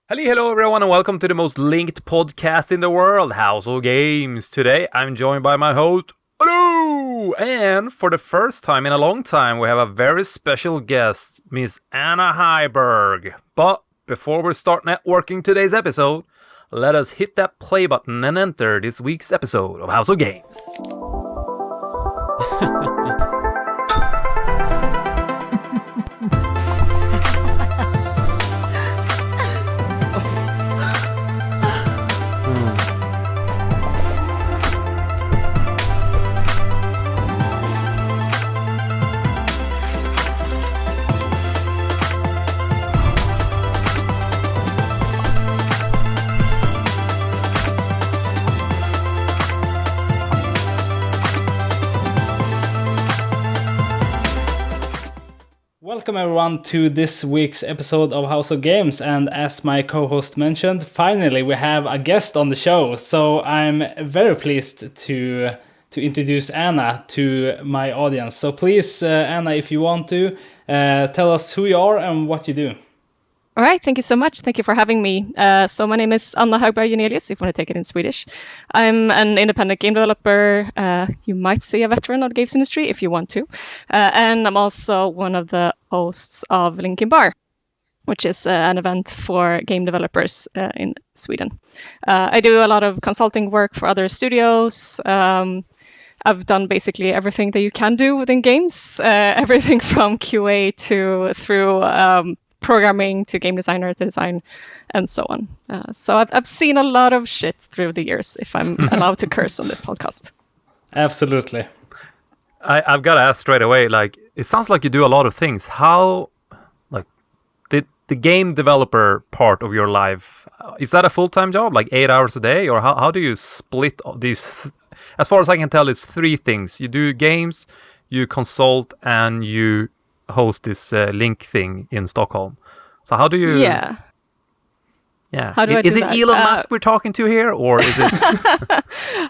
Hello everyone, and welcome to the most linked podcast in the world, House of Games. Today I'm joined by my host, hello! And for the first time in a long time, we have a very special guest, Miss Anna Heiberg. But before we start networking today's episode, let us hit that play button and enter this week's episode of House of Games. Welcome everyone to this week's episode of House of Games, and as my co-host mentioned, finally we have a guest on the show. So I'm very pleased to introduce Anna to my audience. So please, Anna, if you want to, tell us who you are and what you do. All right, thank you so much. Thank you for having me. So my name is Anna Högberg Jonelius, if you want to take it in Swedish. I'm an independent game developer. You might say a veteran of the games industry if you want to. And I'm also one of the hosts of Linkin Bar, which is an event for game developers in Sweden. I do a lot of consulting work for other studios. I've done basically everything that you can do within games, everything from QA through programming to game designer to design and so on. So I've seen a lot of shit through the years, if I'm allowed to curse on this podcast. Absolutely. I've got to ask straight away, it sounds like you do a lot of things. How, did the game developer part of your life, is that a full-time job, 8 hours a day? Or how do you split these? As far as I can tell, it's 3 things. You do games, you consult, and you host this link thing in Stockholm. So how do you... Yeah. How do I do Is it that? Elon Musk we're talking to here, or is it...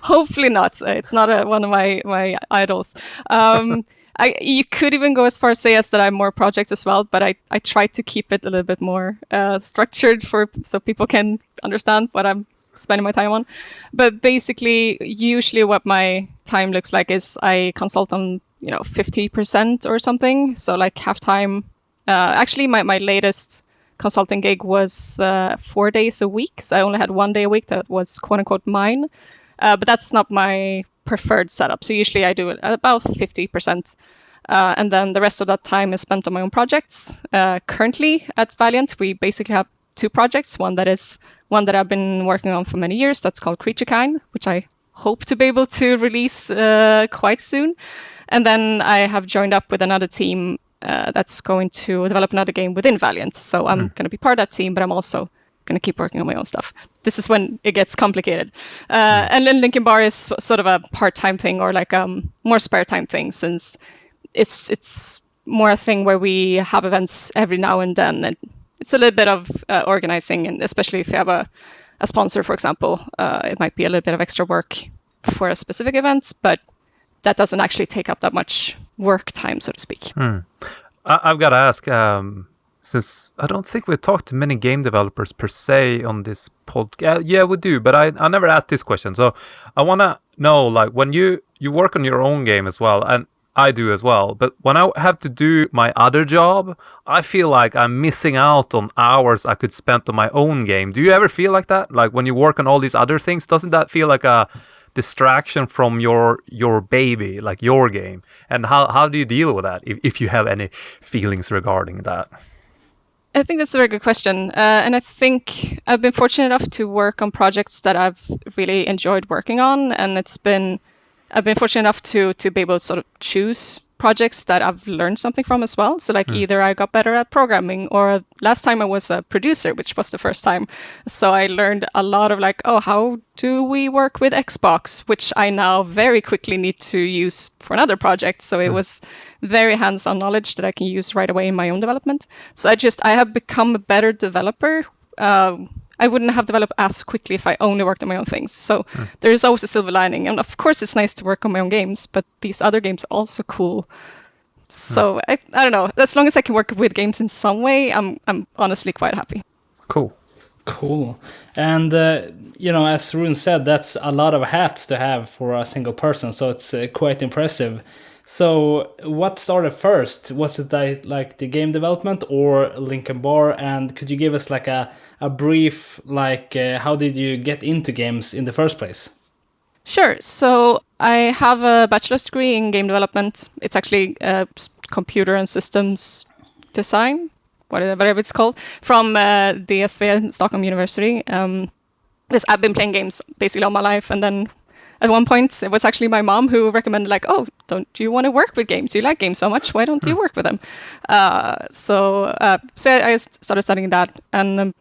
Hopefully not. It's not one of my idols. You could even go as far as say that I'm more projects as well, but I try to keep it a little bit more structured so people can understand what I'm spending my time on. But basically, usually what my time looks like is I consult on 50% or something. So half time. Actually, my latest consulting gig was 4 days a week. So I only had 1 day a week that was quote unquote mine. But that's not my preferred setup. So usually I do it at about 50%. And then the rest of that time is spent on my own projects. Currently at Valiant, we basically have 2 projects. One that I've been working on for many years. That's called KreatureKind, which I hope to be able to release quite soon. And then I have joined up with another team that's going to develop another game within Valiant. So I'm going to be part of that team, but I'm also going to keep working on my own stuff. This is when it gets complicated. And then Linkin Bar is sort of a part-time thing, or more spare time thing, since it's more a thing where we have events every now and then. And it's a little bit of organizing, and especially if you have a sponsor, for example, it might be a little bit of extra work for a specific event, but that doesn't actually take up that much work time, so to speak. I've got to ask, since I don't think we talked to many game developers per se on this podcast. Yeah, we do, but I never asked this question. So I want to know, when you work on your own game as well, and I do as well, but when I have to do my other job, I feel like I'm missing out on hours I could spend on my own game. Do you ever feel like that? When you work on all these other things, doesn't that feel like a distraction from your baby, your game? And how do you deal with that, if you have any feelings regarding that? I think that's a very good question. And I think I've been fortunate enough to work on projects that I've really enjoyed working on. And I've been fortunate enough to be able to sort of choose projects that I've learned something from as well. So either I got better at programming, or last time I was a producer, which was the first time. So I learned a lot of how do we work with Xbox, which I now very quickly need to use for another project. So it was very hands-on knowledge that I can use right away in my own development. So I have become a better developer. I wouldn't have developed as quickly if I only worked on my own things. So there is always a silver lining. And of course, it's nice to work on my own games, but these other games are also cool. So I don't know. As long as I can work with games in some way, I'm honestly quite happy. Cool. Cool. And, as Rune said, that's a lot of hats to have for a single person, so it's quite impressive. So what started first? Was it like the game development or Linkin Bar? And could you give us like a brief, how did you get into games in the first place? Sure. So I have a bachelor's degree in game development. It's actually computer and systems design, whatever it's called, from DSV, Stockholm University. Because I've been playing games basically all my life, and then at one point it was actually my mom who recommended, like, oh, don't you want to work with games? You like games so much, why don't you work with them? So I started studying that, and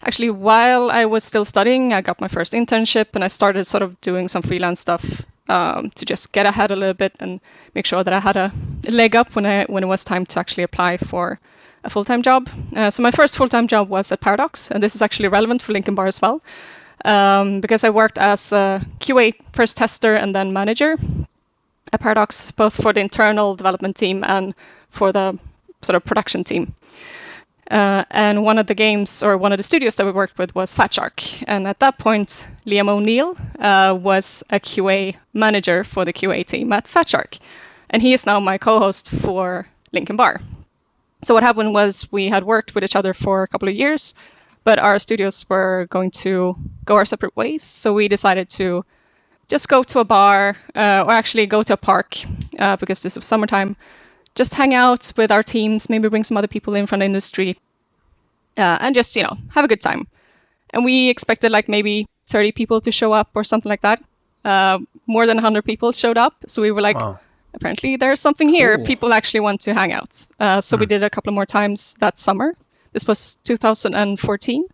actually while I was still studying, I got my first internship, and I started sort of doing some freelance stuff to just get ahead a little bit and make sure that I had a leg up when it was time to actually apply for a full-time job. So my first full-time job was at Paradox, and this is actually relevant for Linkin Bar as well, because I worked as a QA, first tester and then manager at Paradox, both for the internal development team and for the sort of production team. And one of the games, or one of the studios that we worked with, was Fat Shark. And at that point, Liam O'Neill was a QA manager for the QA team at Fat Shark. And he is now my co-host for Linkin Bar. So what happened was we had worked with each other for a couple of years, but our studios were going to go our separate ways. So we decided to just go to a bar, or actually go to a park, because this was summertime, just hang out with our teams, maybe bring some other people in from the industry, and just, have a good time. And we expected like maybe 30 people to show up or something like that. More than 100 people showed up. So we were like, wow, apparently there's something here. Cool. People actually want to hang out. So we did a couple more times that summer. This was 2014.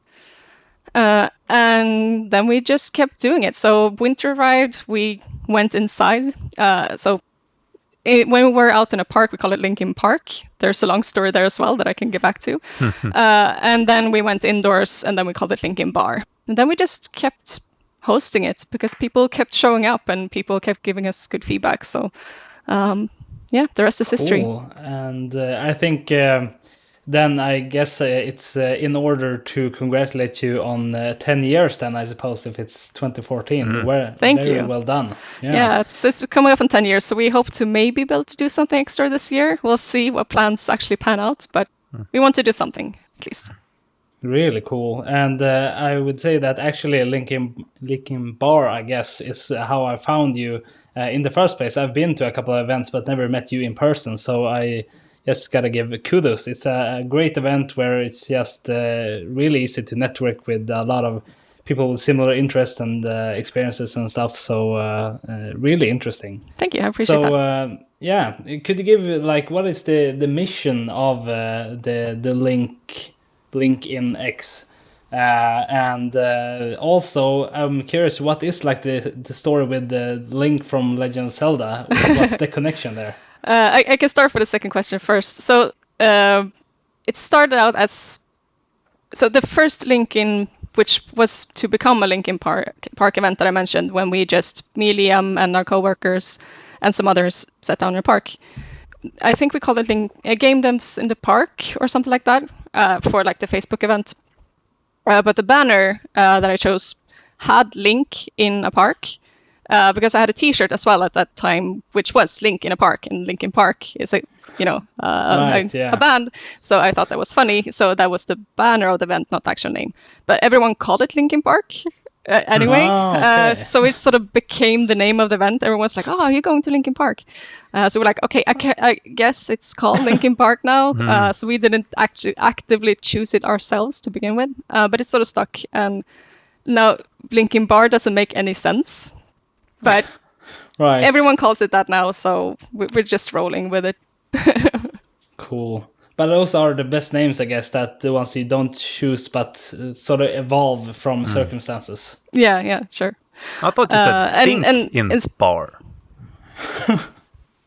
And then we just kept doing it. So winter arrived, we went inside. When we were out in a park, we call it Linkin Park. There's a long story there as well that I can get back to. And then we went indoors, and then we called it Linkin Bar. And then we just kept hosting it because people kept showing up and people kept giving us good feedback. So, the rest is history. Cool. And I think then I guess it's in order to congratulate you on 10 years then, I suppose, if it's 2014. Thank you. Very well done. Yeah, it's coming up in 10 years, so we hope to maybe be able to do something extra this year. We'll see what plans actually pan out, but we want to do something, at least. Really cool. And I would say that actually Linkin Bar, I guess, is how I found you in the first place. I've been to a couple of events, but never met you in person, so I just gotta give kudos. It's a great event where it's just really easy to network with a lot of people with similar interests and experiences and stuff. So really interesting. Thank you. I appreciate that. So could you give what is the mission of the Link in X? And also, I'm curious, what is the story with the Link from Legend of Zelda? What's the connection there? I can start with the second question first. So it started out as the first Linkin, which was to become a Linkin Park event that I mentioned, when me, Liam, and our coworkers and some others sat down in a park. I think we called it Game Dems in the Park or something like that for the Facebook event. But the banner that I chose had Link in a park. Because I had a T-shirt as well at that time, which was Link in a Park, and Linkin Park is a band. So I thought that was funny. So that was the banner of the event, not the actual name. But everyone called it Linkin Park anyway. Okay. So it sort of became the name of the event. Everyone was like, "Oh, you're going to Linkin Park?" So we're like, "Okay, I guess it's called Linkin Park now." So we didn't actually actively choose it ourselves to begin with, but it sort of stuck. And now Linkin Bar doesn't make any sense. But right. Everyone calls it that now, so we're just rolling with it. Cool. But those are the best names, I guess, that the ones you don't choose, but sort of evolve from circumstances. Yeah, sure. I thought you said think in bar.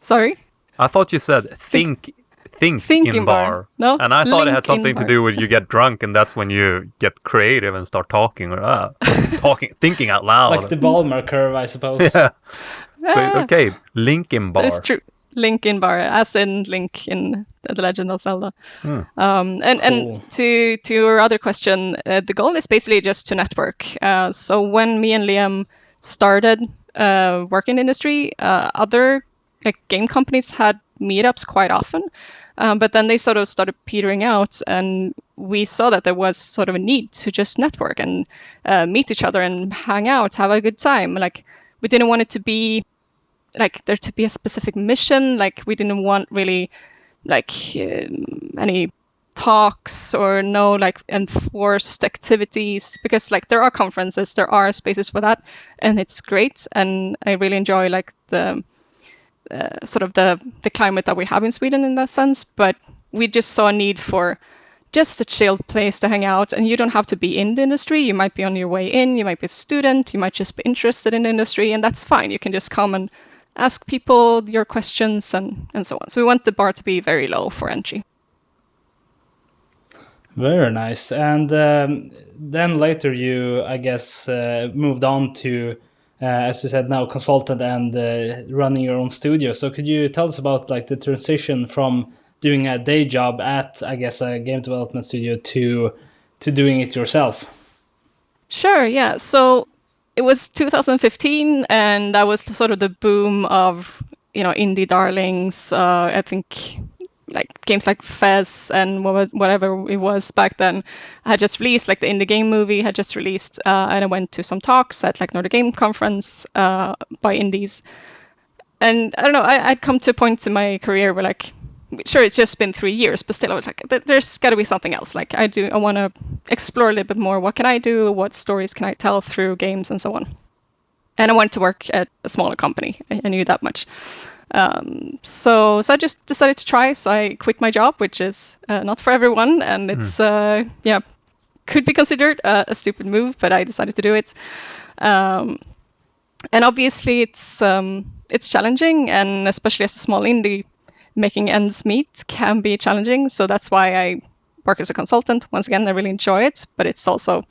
Sorry? I thought you said think in bar. No, and I thought it had something to do with you get drunk and that's when you get creative and start talking or thinking out loud. Like the Ballmer curve, I suppose. Yeah. So, okay, Linkin Bar. That is true. Linkin Bar, as in Link in The Legend of Zelda. Hmm. And Cool. to your other question, the goal is basically just to network. So when me and Liam started working in the industry, other like game companies had meetups quite often, but then they sort of started petering out, and we saw that there was sort of a need to just network and meet each other and hang out, have a good time. Like we didn't want it to be like there to be a specific mission. Like we didn't want really like any talks or no like enforced activities, because like there are conferences, there are spaces for that, and it's great, and I really enjoy like the sort of the climate that we have in Sweden in that sense. But we just saw a need for just a chilled place to hang out, and you don't have to be in the industry. You might be on your way in, you might be a student, you might just be interested in the industry, and that's fine. You can just come and ask people your questions and so on. So we want the bar to be very low for entry. Very nice. And then later you, I guess, moved on to, as you said, now consultant and running your own studio. So could you tell us about like the transition from doing a day job at, I guess, a game development studio to doing it yourself? Sure, yeah. So it was 2015, and that was sort of the boom of, indie darlings. I think like games like Fez and whatever it was back then had just released, like the indie game movie had just released, and I went to some talks at like Nordic Game Conference by indies. And I don't know, I'd come to a point in my career where like, sure, it's just been 3 years, but still I was like, there's got to be something else. Like I want to explore a little bit more. What can I do? What stories can I tell through games and so on? And I wanted to work at a smaller company. I knew that much. So I just decided to try. So I quit my job, which is not for everyone, and it's could be considered a stupid move, but I decided to do it. And obviously it's challenging, and especially as a small indie, making ends meet can be challenging. So that's why I work as a consultant. Once again, I really enjoy it, but it's also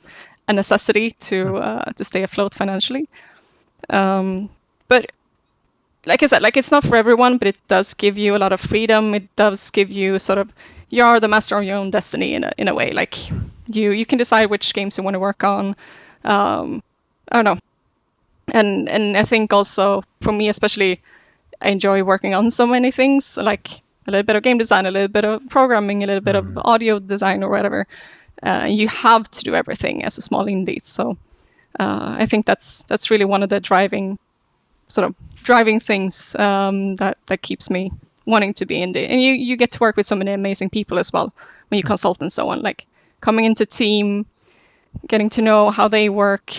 a necessity to stay afloat financially. But like I said, like it's not for everyone, but it does give you a lot of freedom. It does give you sort of, you are the master of your own destiny in a way. Like you can decide which games you want to work on. I don't know. And I think also for me especially, I enjoy working on so many things, like a little bit of game design, a little bit of programming, a little bit of audio design or whatever. You have to do everything as a small indie. So I think that's really one of the driving things that keeps me wanting to be indie. And you get to work with so many amazing people as well when you consult and so on, like coming into team, getting to know how they work,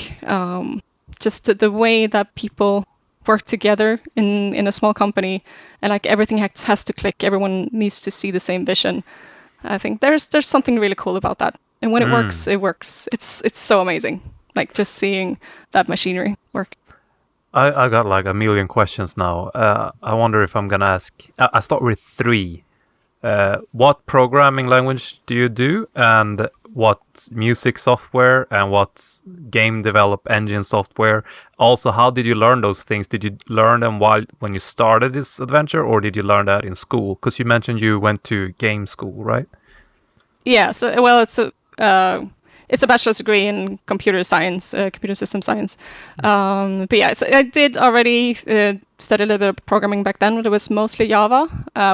just the way that people work together in a small company, and like everything has to click. Everyone needs to see the same vision. I think there's something really cool about that. And when it works, it works. It's so amazing. Like just seeing that machinery work. I got like a million questions now. I wonder if I'm gonna ask. I start with 3. What programming language do you do, and what music software, and what game develop engine software? Also, how did you learn those things? Did you learn them when you started this adventure, or did you learn that in school? Because you mentioned you went to game school, right? Yeah. So well, it's a bachelor's degree in computer science, computer system science. But yeah, so I did already study a little bit of programming back then, but it was mostly Java.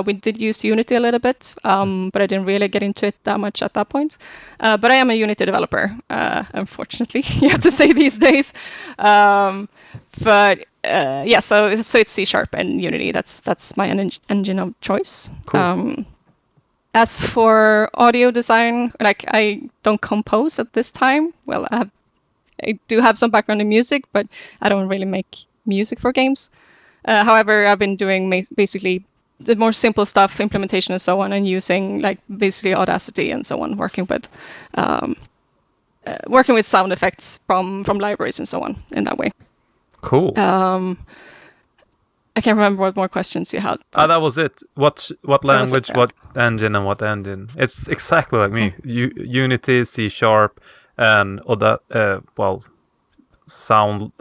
We did use Unity a little bit, but I didn't really get into it that much at that point. But I am a Unity developer, unfortunately, you have to say these days. But yeah, so it's C# and Unity. That's my engine of choice. Cool. As for audio design, like I don't compose at this time. Well, I do have some background in music, but I don't really make music for games. However, I've been doing basically the more simple stuff, implementation and so on, and using like basically Audacity and so on, working with sound effects from libraries and so on in that way. Cool. I can't remember what more questions you had. That was it. What language, yeah. what engine, and what engine? It's exactly like me. Unity, C#, and sound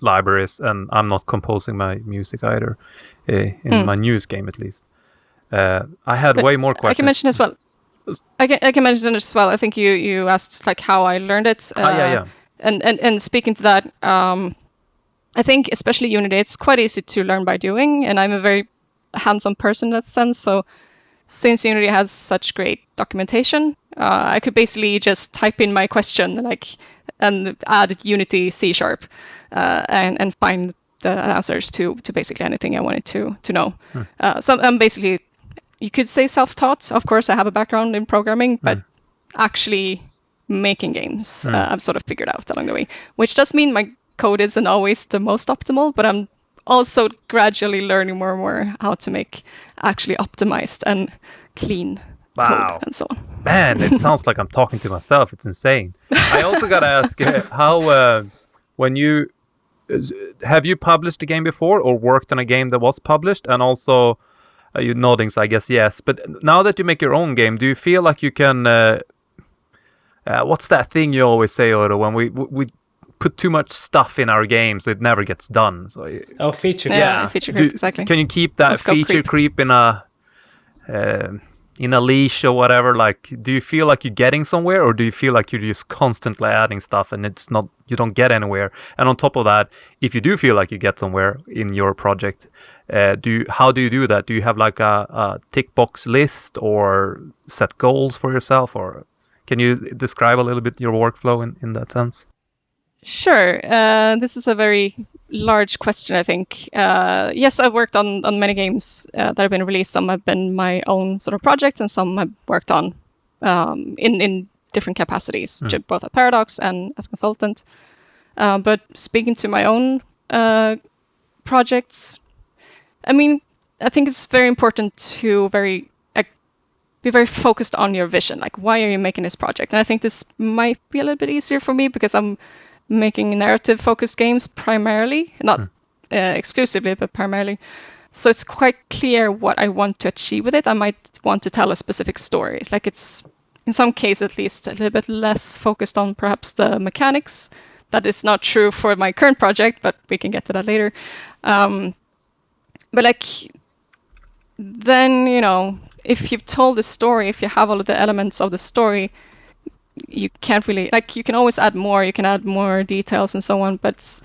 libraries. And I'm not composing my music either, in my news game at least. I had way more questions. I can mention as well. I can mention as well. I think you asked like how I learned it. Yeah. And speaking to that, I think especially Unity, it's quite easy to learn by doing, and I'm a very hands-on person in that sense. So since Unity has such great documentation, I could basically just type in my question and add Unity C# and find the answers to basically anything I wanted to know. So I'm basically, you could say self-taught. Of course, I have a background in programming, but actually making games, I've sort of figured out along the way, which does mean my code isn't always the most optimal, but I'm also gradually learning more and more how to make actually optimized and clean code and so on. Man, it sounds like I'm talking to myself. It's insane. I also got to ask, how, when you, have you published a game before or worked on a game that was published? And also, you're nodding, so I guess yes. But now that you make your own game, do you feel like you can, what's that thing you always say, Odo, when we put too much stuff in our game so it never gets done? So feature creep. Yeah, feature creep, exactly. Can you keep that feature creep in a leash or whatever? Like, do you feel like you're getting somewhere, or do you feel like you're just constantly adding stuff and it's not, you don't get anywhere? And on top of that, if you do feel like you get somewhere in your project, how do you do that? Do you have like a tick box list or set goals for yourself, or can you describe a little bit your workflow in that sense? Sure. This is a very large question, I think. Yes, I've worked on many games that have been released. Some have been my own sort of projects, and some I've worked on in different capacities, both at Paradox and as consultant. But speaking to my own projects, I mean, I think it's very important to be very focused on your vision. Like, why are you making this project? And I think this might be a little bit easier for me because I'm making narrative-focused games primarily, not exclusively, but primarily. So it's quite clear what I want to achieve with it. I might want to tell a specific story. Like, it's, in some cases at least, a little bit less focused on perhaps the mechanics. That is not true for my current project, but we can get to that later. But like, then, you know, if you've told the story, if you have all of the elements of the story, you can't really, like, you can always add more, you can add more details and so on, but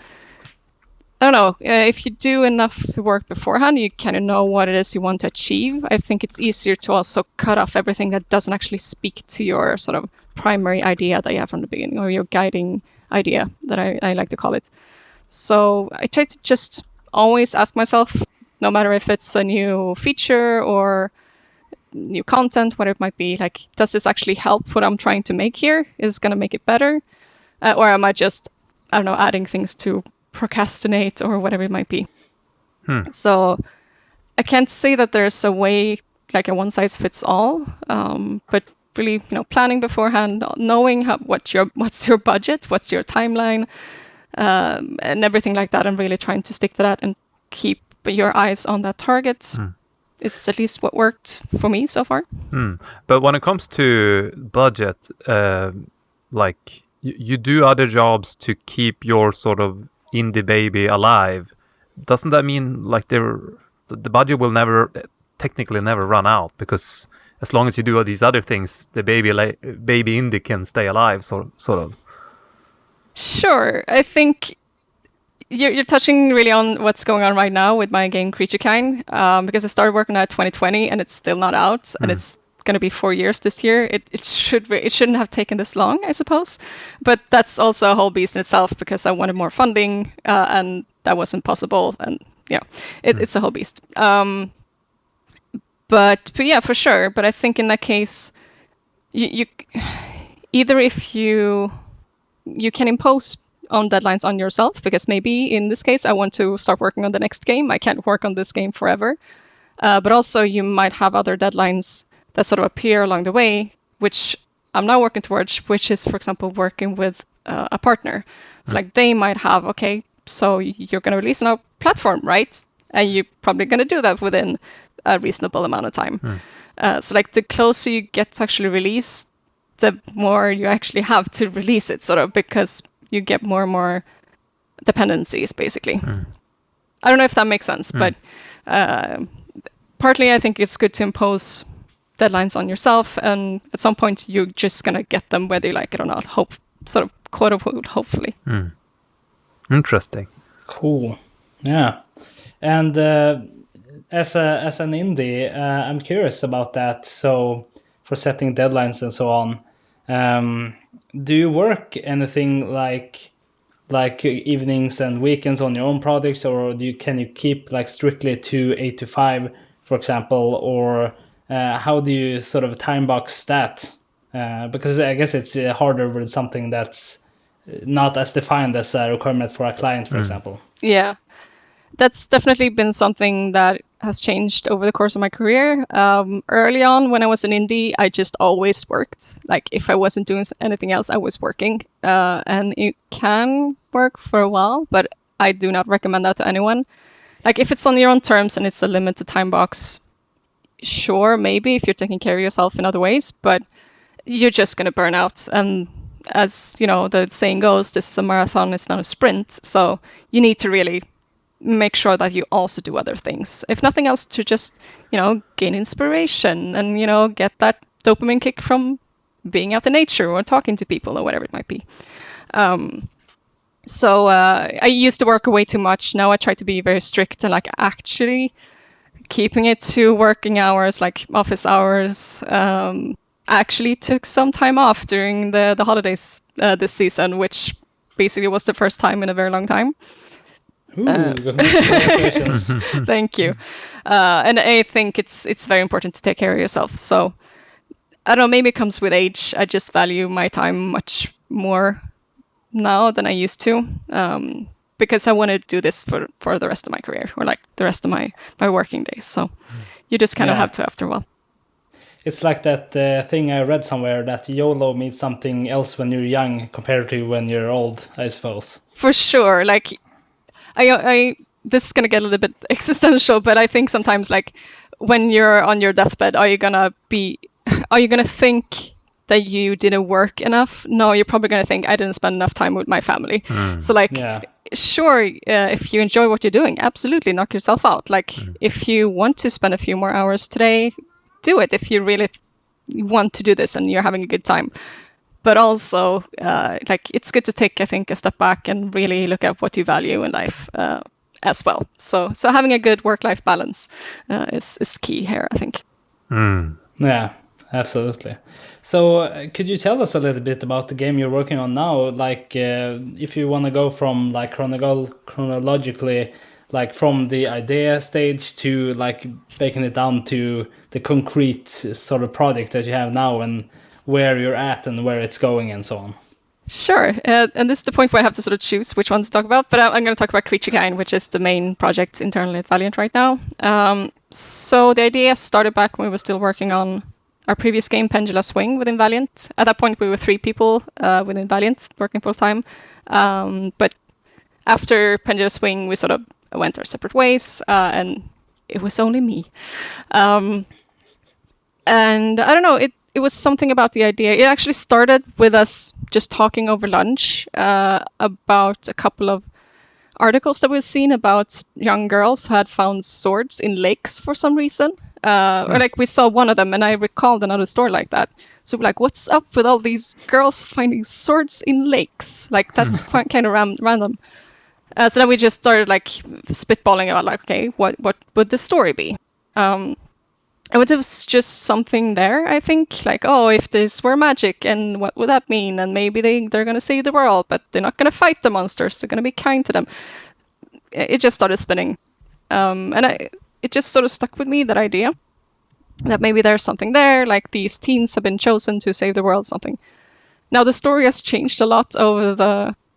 I don't know, if you do enough work beforehand, you kind of know what it is you want to achieve. I think it's easier to also cut off everything that doesn't actually speak to your sort of primary idea that you have from the beginning, or your guiding idea, that I like to call it. So I try to just always ask myself, no matter if it's a new feature or new content, whatever it might be, like, does this actually help what I'm trying to make here? Is it going to make it better? Or am I just, I don't know, adding things to procrastinate or whatever it might be? So I can't say that there's a way, like a one-size-fits-all, but really, you know, planning beforehand, knowing what's your budget, what's your timeline, and everything like that, and really trying to stick to that and keep your eyes on that target. It's at least what worked for me so far. But when it comes to budget, like, you do other jobs to keep your sort of indie baby alive. Doesn't that mean like the budget will technically never run out, because as long as you do all these other things, the baby indie can stay alive, sort of? Sure. I think you're touching really on what's going on right now with my game KreatureKind, because I started working on it 2020 and it's still not out, and it's going to be 4 years this year. It shouldn't have taken this long, I suppose, but that's also a whole beast in itself, because I wanted more funding and that wasn't possible, and yeah, it's a whole beast. But yeah, for sure. But I think in that case, you either, if you can impose on deadlines on yourself, because maybe in this case I want to start working on the next game, I can't work on this game forever, but also you might have other deadlines that sort of appear along the way, which I'm now working towards, which is, for example, working with a partner. So like, they might have, okay, so you're going to release on our platform, right? And you're probably going to do that within a reasonable amount of time. So like, the closer you get to actually release, the more you actually have to release it, sort of, because you get more and more dependencies, basically. I don't know if that makes sense, but partly I think it's good to impose deadlines on yourself, and at some point you're just gonna get them whether you like it or not. Hope, sort of, quote unquote, hopefully. Interesting. Cool. Yeah. And as an indie, I'm curious about that. So for setting deadlines and so on, do you work anything like evenings and weekends on your own projects, or can you keep like strictly to 8 to 5, for example, or how do you sort of time box that? Because I guess it's harder with something that's not as defined as a requirement for a client, for example. Yeah, that's definitely been something that has changed over the course of my career. Early on, when I was an indie, I just always worked. Like, if I wasn't doing anything else, I was working. And it can work for a while, but I do not recommend that to anyone. Like, if it's on your own terms and it's a limited time box, sure, maybe if you're taking care of yourself in other ways, but you're just going to burn out. And as you know, the saying goes, this is a marathon, it's not a sprint. So you need to really make sure that you also do other things, if nothing else, to just, gain inspiration and, get that dopamine kick from being out in nature or talking to people or whatever it might be. So I used to work way too much. Now I try to be very strict and like actually keeping it to working hours, like office hours. I actually took some time off during the holidays this season, which basically was the first time in a very long time. Ooh, congratulations. Thank you. And I think it's very important to take care of yourself. So I don't know, maybe it comes with age. I just value my time much more now than I used to, because I want to do this for the rest of my career, or like the rest of my working days. So you just kind of have to after a while. It's like that thing I read somewhere, that YOLO means something else when you're young compared to when you're old, I suppose. For sure. Like, I this is gonna get a little bit existential, but I think sometimes, like, when you're on your deathbed, are you gonna think that you didn't work enough? No, you're probably gonna think, I didn't spend enough time with my family. So like, sure, if you enjoy what you're doing, absolutely knock yourself out. Like, if you want to spend a few more hours today, do it if you really want to do this and you're having a good time. But also, like, it's good to take, I think, a step back and really look at what you value in life as well. So having a good work-life balance is key here, I think. Yeah, absolutely. So could you tell us a little bit about the game you're working on now? Like, if you want to go from like chronologically, like from the idea stage to like breaking it down to the concrete sort of project that you have now, and where you're at and where it's going and so on. Sure. And this is the point where I have to sort of choose which one to talk about. But I'm going to talk about KreatureKind, which is the main project internally at Valiant right now. So the idea started back when we were still working on our previous game, Pendula Swing, within Valiant. At that point, we were 3 people within Valiant working full time. But after Pendula Swing, we sort of went our separate ways, and it was only me. And I don't know, it was something about the idea. It actually started with us just talking over lunch about a couple of articles that we've seen about young girls who had found swords in lakes for some reason. Or like, we saw one of them, and I recalled another story like that. So we're like, what's up with all these girls finding swords in lakes? Like, that's quite kind of random. So then we just started like spitballing about like, okay, what would the story be? And it was just something there, I think, like, oh, if this were magic, and what would that mean? And maybe they're going to save the world, but they're not going to fight the monsters. They're going to be kind to them. It just started spinning. And it just sort of stuck with me, that idea, that maybe there's something there, like these teens have been chosen to save the world, something. Now, the story has changed a lot over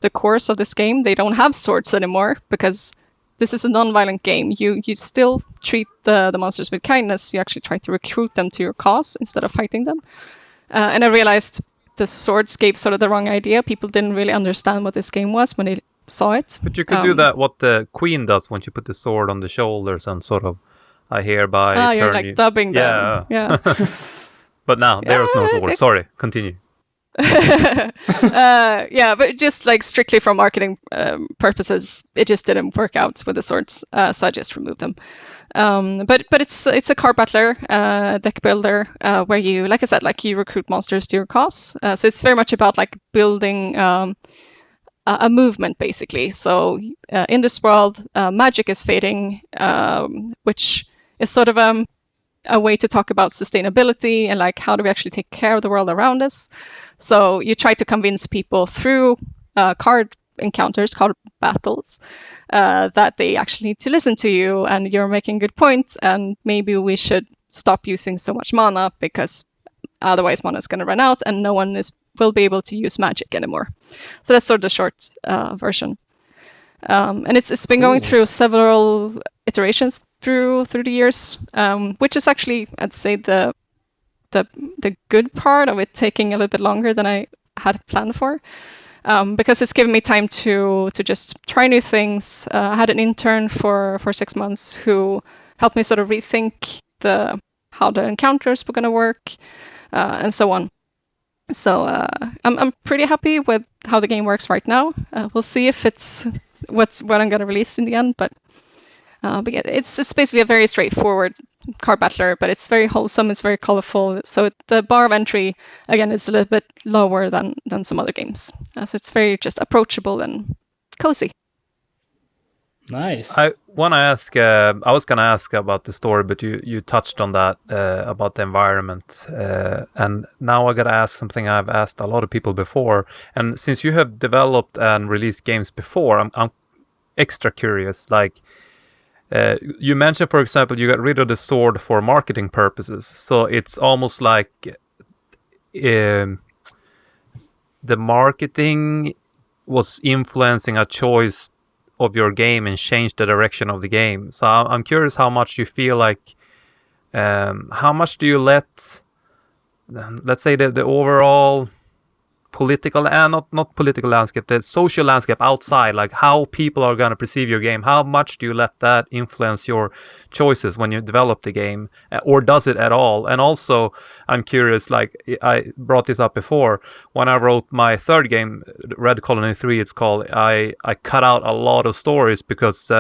the course of this game. They don't have swords anymore, because this is a non-violent game. You still treat the monsters with kindness. You actually try to recruit them to your cause instead of fighting them. And I realized the swords gave sort of the wrong idea. People didn't really understand what this game was when they saw it. But you could do that, what the queen does when she put the sword on the shoulders and sort of, I hereby turn you're like dubbing them. Yeah. But now, there is no sword. Sorry, continue. But just like strictly for marketing purposes, it just didn't work out with the swords, so I just removed them. But it's a card battler, deck builder, where you, like I said, like you recruit monsters to your cause. So it's very much about like building a movement, basically. So in this world, magic is fading, which is sort of a way to talk about sustainability and like how do we actually take care of the world around us. So you try to convince people through card encounters, card battles, that they actually need to listen to you and you're making good points, and maybe we should stop using so much mana because otherwise mana is going to run out and no one will be able to use magic anymore. So that's sort of the short version. And it's been going through several iterations through the years, which is actually, I'd say, the good part of it taking a little bit longer than I had planned for, because it's given me time to just try new things. I had an intern for 6 months who helped me sort of rethink how the encounters were going to work, and so on. So I'm pretty happy with how the game works right now. We'll see if it's what I'm going to release in the end, but yeah, it's basically a very straightforward card battler, but it's very wholesome, it's very colorful. So the bar of entry, again, is a little bit lower than some other games. So it's very just approachable and cozy. Nice. I want to ask, I was going to ask about the story, but you touched on that, about the environment. And now I got to ask something I've asked a lot of people before. And since you have developed and released games before, I'm extra curious. Like, you mentioned, for example, you got rid of the sword for marketing purposes. So it's almost like the marketing was influencing a choice of your game and changed the direction of the game. So I'm curious how much you feel like, how much do you let, let's say, the overall political and not political landscape, the social landscape outside, like how people are going to perceive your game, how much do you let that influence your choices when you develop the game, or does it at all? And also, I'm curious, like I brought this up before, when I wrote my third game, Red Colony 3 it's called, I cut out a lot of stories because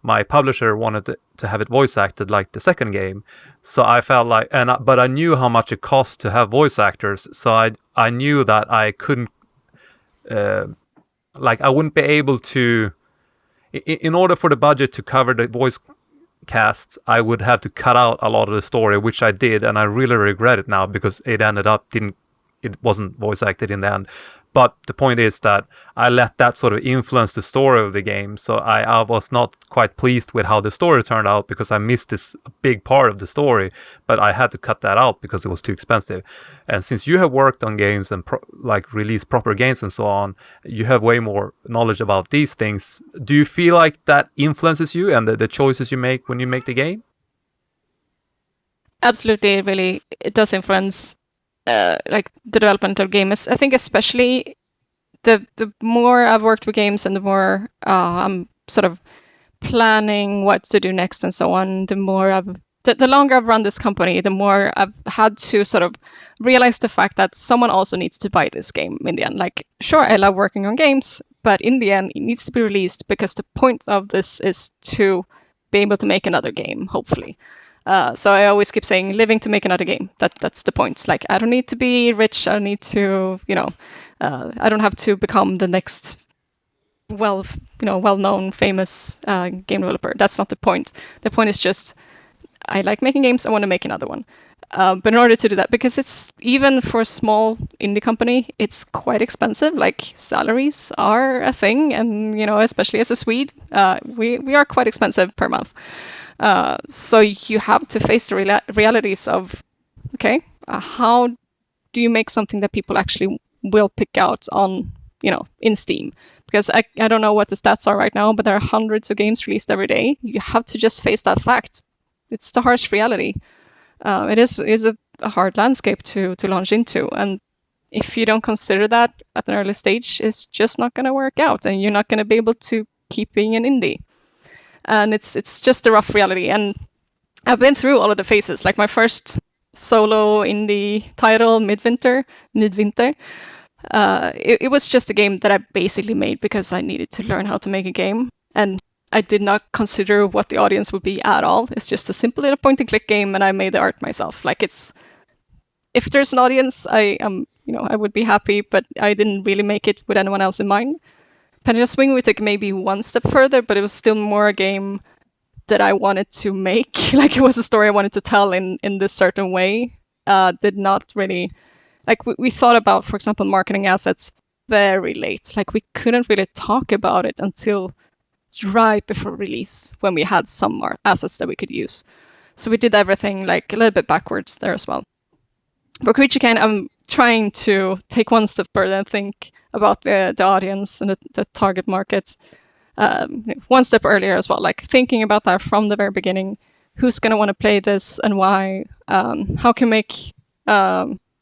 my publisher wanted to have it voice acted like the second game. So I felt like, but I knew how much it costs to have voice actors. So I knew that I couldn't, like I wouldn't be able to, in order for the budget to cover the voice casts, I would have to cut out a lot of the story, which I did, and I really regret it now because it ended up it wasn't voice acted in the end. But the point is that I let that sort of influence the story of the game. So I was not quite pleased with how the story turned out because I missed this big part of the story. But I had to cut that out because it was too expensive. And since you have worked on games and like released proper games and so on, you have way more knowledge about these things. Do you feel like that influences you and the choices you make when you make the game? Absolutely, really, it does influence like the development of games. I think especially the more I've worked with games and the more I'm sort of planning what to do next and so on, the longer I've run this company, the more I've had to sort of realize the fact that someone also needs to buy this game in the end. Like, sure, I love working on games, but in the end, it needs to be released because the point of this is to be able to make another game, hopefully. So I always keep saying, living to make another game. That's the point. Like, I don't need to be rich. I don't need to, I don't have to become the next well-known, famous game developer. That's not the point. The point is just, I like making games. I want to make another one. But in order to do that, because it's even for a small indie company, it's quite expensive. Like, salaries are a thing, and especially as a Swede, we are quite expensive per month. So you have to face the realities of, okay, how do you make something that people actually will pick out on, in Steam? Because I don't know what the stats are right now, but there are hundreds of games released every day. You have to just face that fact. It's the harsh reality. It is a hard landscape to launch into. And if you don't consider that at an early stage, it's just not going to work out, and you're not going to be able to keep being an indie. And it's just a rough reality. And I've been through all of the phases. Like my first solo indie title, Midwinter, it was just a game that I basically made because I needed to learn how to make a game. And I did not consider what the audience would be at all. It's just a simple little point and click game, and I made the art myself. Like, it's, if there's an audience, I would be happy, but I didn't really make it with anyone else in mind. Pendulum Swing we took maybe one step further, but it was still more a game that I wanted to make. Like, it was a story I wanted to tell in this certain way. Did not really, like, we thought about, for example, marketing assets very late. Like, we couldn't really talk about it until right before release, when we had some assets that we could use. So we did everything like a little bit backwards there as well. For KreatureKind, I'm trying to take one step further and think about the audience and the target market one step earlier as well, like thinking about that from the very beginning. Who's going to want to play this and why? How can we make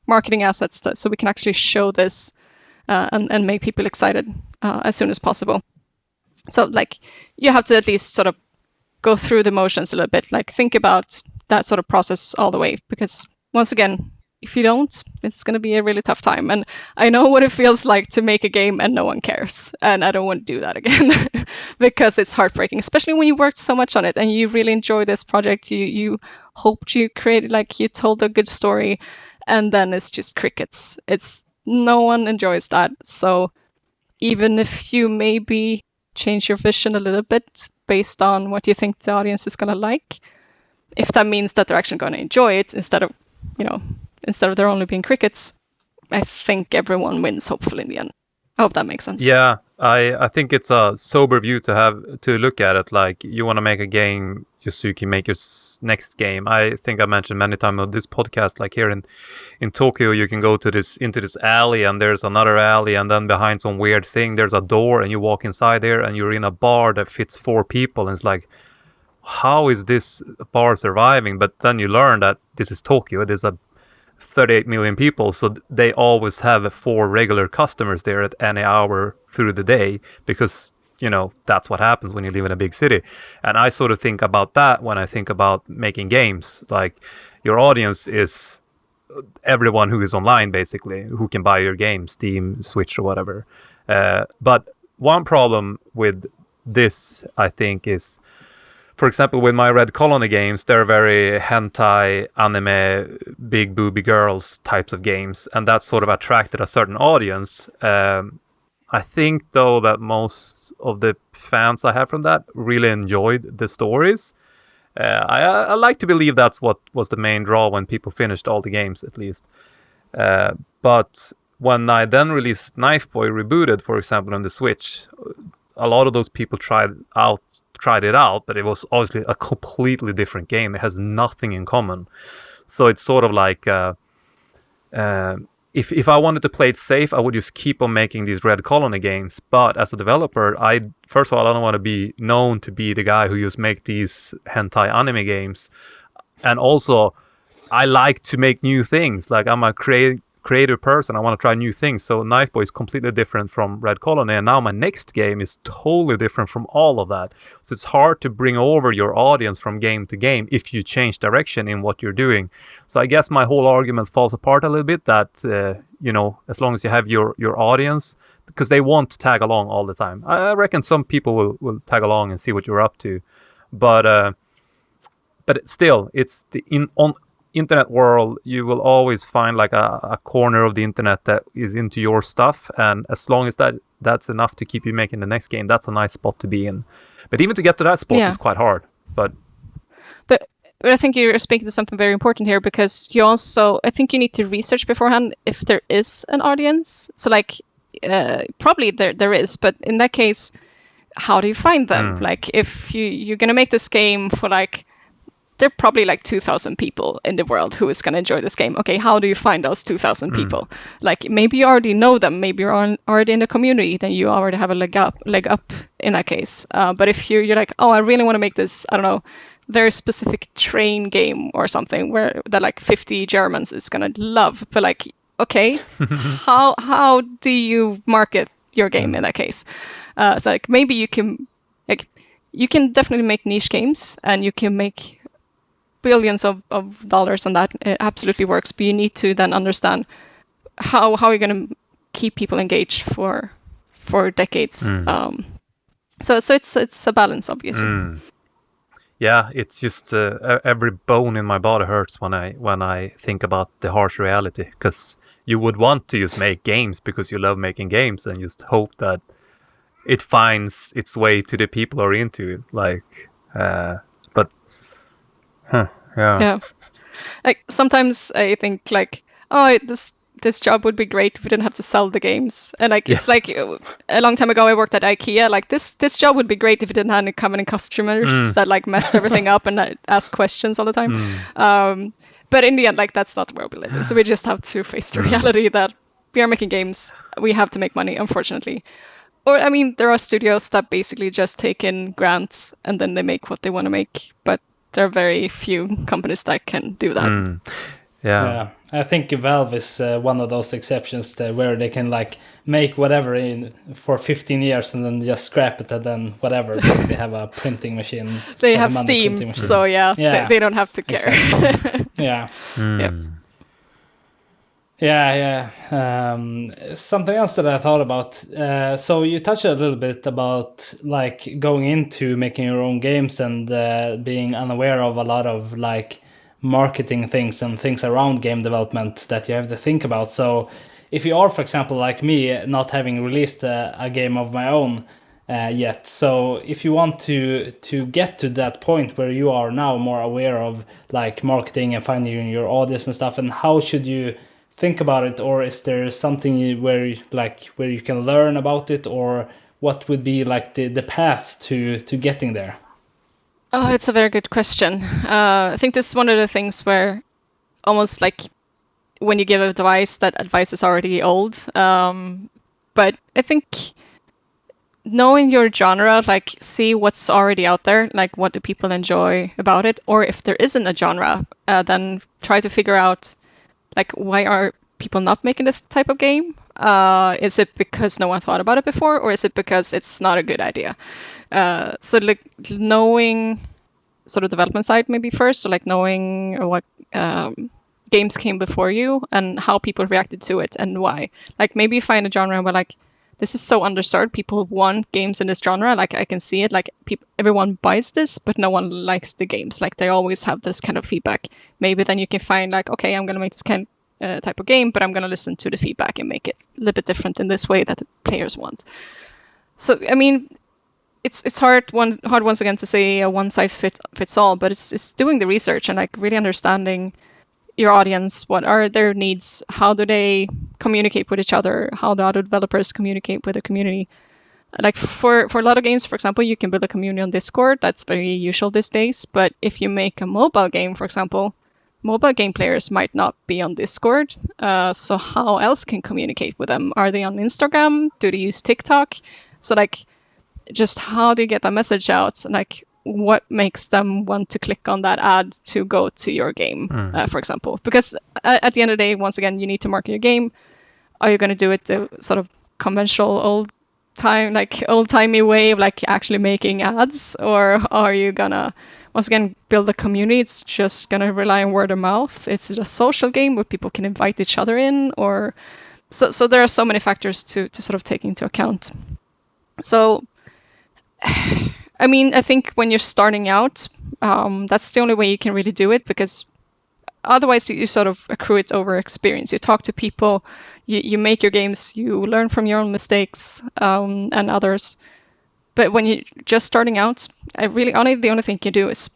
marketing assets so we can actually show this and make people excited as soon as possible. So, like, you have to at least sort of go through the motions a little bit, like think about that sort of process all the way, because once again, if you don't, it's going to be a really tough time. And I know what it feels like to make a game and no one cares, and I don't want to do that again because it's heartbreaking, especially when you worked so much on it and you really enjoy this project. You hoped you created, like, you told a good story, and then it's just crickets. It's no one enjoys that. So even if you maybe change your vision a little bit based on what you think the audience is going to like, if that means that they're actually going to enjoy it instead of there only being crickets, I think everyone wins, hopefully, in the end. I hope that makes sense. Yeah, I think it's a sober view to have to look at it. Like, you want to make a game just so you can make your next game. I think I mentioned many times on this podcast, like here in Tokyo, you can go into this alley, and there's another alley, and then behind some weird thing there's a door, and you walk inside there and you're in a bar that fits 4 people, and it's like, how is this bar surviving? But then you learn that this is Tokyo. There's a 38 million people, so they always have 4 regular customers there at any hour through the day, because that's what happens when you live in a big city. And I sort of think about that when I think about making games. Like, your audience is everyone who is online, basically, who can buy your game, Steam, Switch, or whatever. But one problem with this, I think, is, for example, with my Red Colony games, they're very hentai, anime, big booby girls types of games, and that sort of attracted a certain audience. I think, though, that most of the fans I have from that really enjoyed the stories. I like to believe that's what was the main draw when people finished all the games, at least. But when I then released Knife Boy Rebooted, for example, on the Switch, a lot of those people tried it out, but it was obviously a completely different game. It has nothing in common. So it's sort of like, if I wanted to play it safe, I would just keep on making these Red Colony games. But as a developer, first of all, I don't want to be known to be the guy who just make these hentai anime games. And also, I like to make new things. Like, I'm a creative person. I want to try new things. So Knife Boy is completely different from Red Colony, and now my next game is totally different from all of that. So it's hard to bring over your audience from game to game if you change direction in what you're doing. So I guess my whole argument falls apart a little bit, that as long as you have your audience, because they won't tag along all the time. I reckon some people will tag along and see what you're up to, but still, it's on internet world, you will always find like a corner of the internet that is into your stuff, and as long as that's enough to keep you making the next game, that's a nice spot to be in. But even to get to that spot is quite hard. But I think you're speaking to something very important here, because I think you need to research beforehand if there is an audience. So like, probably there is, but in that case, how do you find them? Like, if you're gonna make this game for, like, there are probably like 2,000 people in the world who is going to enjoy this game. Okay, how do you find those 2,000 people? Like, maybe you already know them, maybe you're already in the community, then you already have a leg up in that case. But if you're like, oh, I really want to make this, I don't know, very specific train game or something that like 50 Germans is going to love, but like, okay, how do you market your game in that case? So like, maybe you can definitely make niche games, and you can make billions of dollars on that. It absolutely works, but you need to then understand how you're going to keep people engaged for decades. So it's a balance, obviously. Yeah, it's just every bone in my body hurts when I think about the harsh reality, because you would want to just make games because you love making games and just hope that it finds its way to the people who are into it. Like, but, yeah. Yeah. Like sometimes I think like, oh, this job would be great if we didn't have to sell the games. And like it's like a long time ago I worked at IKEA. Like this job would be great if it didn't have any coming customers that like messed everything up and ask questions all the time. But in the end, like that's not the world we live in. So we just have to face the reality that we are making games. We have to make money, unfortunately. Or I mean, there are studios that basically just take in grants and then they make what they want to make. But there are very few companies that can do that. Yeah, I think Valve is one of those exceptions where they can like make whatever for 15 years and then just scrap it and then whatever because they have a printing machine. They have Steam, so they don't have to care. Exactly. Yeah. Yeah. Something else that I thought about. So you touched a little bit about like going into making your own games and being unaware of a lot of like marketing things and things around game development that you have to think about. So if you are, for example, like me, not having released a game of my own yet, so if you want to get to that point where you are now more aware of like marketing and finding your audience and stuff, and how should you think about it, or is there something where you can learn about it, or what would be like the path to getting there? Oh, it's a very good question. I think this is one of the things where almost like when you give advice, that advice is already old. But I think knowing your genre, like see what's already out there, like what do people enjoy about it, or if there isn't a genre, then try to figure out like why are people not making this type of game? Is it because no one thought about it before, or is it because it's not a good idea? So like knowing sort of development side maybe first, so like knowing what games came before you and how people reacted to it and why. Like maybe find a genre where like this is so underserved, people want games in this genre, like I can see it, like everyone buys this but no one likes the games, like they always have this kind of feedback. Maybe then you can find like, okay, I'm gonna make this kind type of game, but I'm gonna listen to the feedback and make it a little bit different in this way that the players want. So I mean, it's hard once again to say a one size fits all, but it's doing the research and like really understanding your audience, what are their needs, how do they communicate with each other, how do other developers communicate with the community. Like for a lot of games, for example, you can build a community on Discord. That's very usual these days. But if you make a mobile game, for example, mobile game players might not be on Discord. So how else can communicate with them? Are they on Instagram? Do they use TikTok? So like, just how do you get that message out? Like, what makes them want to click on that ad to go to your game, for example? Because at the end of the day, once again, you need to market your game. Are you going to do it the sort of conventional old-timey way of like actually making ads, or are you gonna once again build a community? It's just gonna rely on word of mouth. It's a social game where people can invite each other in, or so there are so many factors to sort of take into account. So I mean, I think when you're starting out, that's the only way you can really do it, because otherwise you sort of accrue it over experience. You talk to people, you make your games, you learn from your own mistakes and others. But when you're just starting out, the only thing you can do is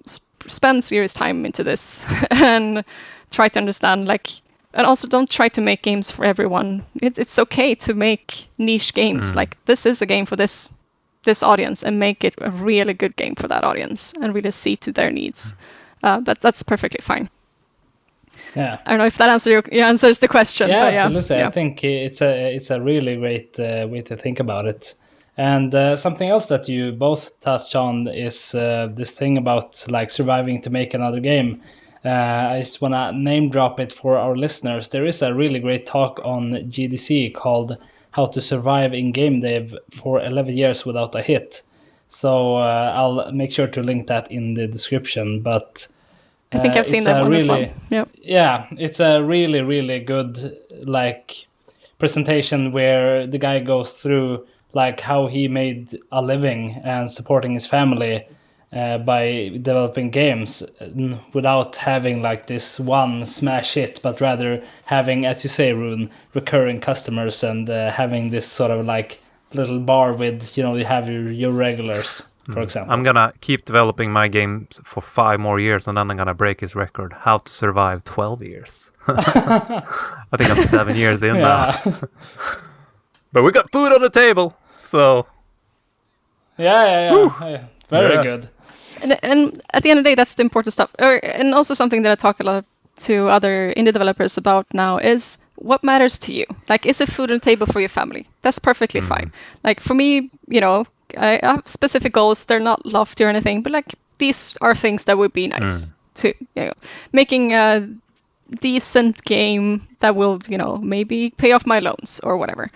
spend serious time into this and try to understand, like, and also don't try to make games for everyone. It's okay to make niche games. Like, this is a game for this audience, and make it a really good game for that audience and really see to their needs. That's perfectly fine. Yeah, I don't know if that answers the question. Yeah, but absolutely. Yeah. I think it's a really great way to think about it. And something else that you both touched on is this thing about like surviving to make another game. I just want to name drop it for our listeners. There is a really great talk on GDC called How to Survive in Game Dev for 11 Years Without a Hit. So I'll make sure to link that in the description. But I think I've seen that one as well. Yep. Yeah, it's a really, really good like presentation where the guy goes through like how he made a living and supporting his family by developing games without having like this one smash hit, but rather having, as you say, Rune, recurring customers and having this sort of like little bar with, you have your regulars, for example. I'm gonna keep developing my games for 5 more years, and then I'm gonna break his record. How to survive 12 years. I think I'm 7 years in now. But we got food on the table, so... Yeah. Very good. And at the end of the day, that's the important stuff. And also something that I talk a lot to other indie developers about now is what matters to you. Like, is it food on the table for your family? That's perfectly fine. Like, for me, I have specific goals. They're not lofty or anything, but like, these are things that would be nice to, making a decent game that will, maybe pay off my loans or whatever.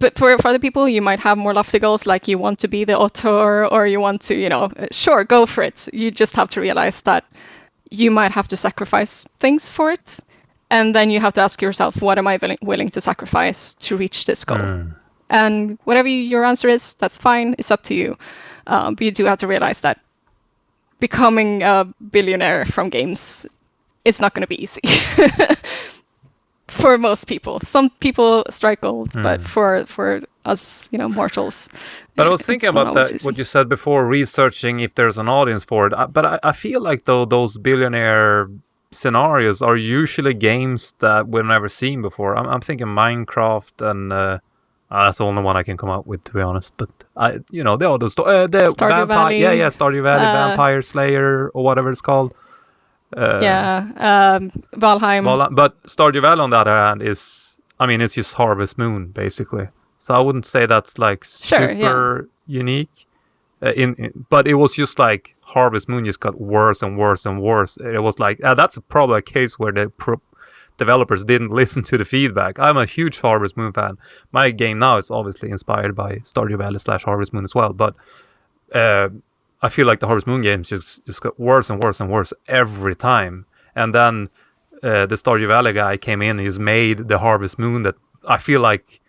But for other people, you might have more lofty goals, like you want to be the author, or you want to, sure, go for it. You just have to realize that you might have to sacrifice things for it. And then you have to ask yourself, what am I willing to sacrifice to reach this goal? And whatever your answer is, that's fine. It's up to you. But you do have to realize that becoming a billionaire from games is not going to be easy. For most people. Some people strike gold, but for us, mortals. But I was thinking about that, what you said before, researching if there's an audience for it. But I feel like, though, those billionaire scenarios are usually games that we've never seen before. I'm thinking Minecraft, and that's the only one I can come up with, to be honest. But the Stardew Valley. Yeah, Stardew Valley, Vampire Slayer, or whatever it's called. Valheim. But Stardew Valley, on the other hand, it's just Harvest Moon, basically. So I wouldn't say that's like super unique. But it was just like Harvest Moon just got worse and worse and worse. It was like, that's probably a case where the developers didn't listen to the feedback. I'm a huge Harvest Moon fan. My game now is obviously inspired by Stardew Valley / Harvest Moon as well. But I feel like the Harvest Moon games just got worse and worse and worse every time. And then the Stardew Valley guy came in and just made the Harvest Moon that I feel like,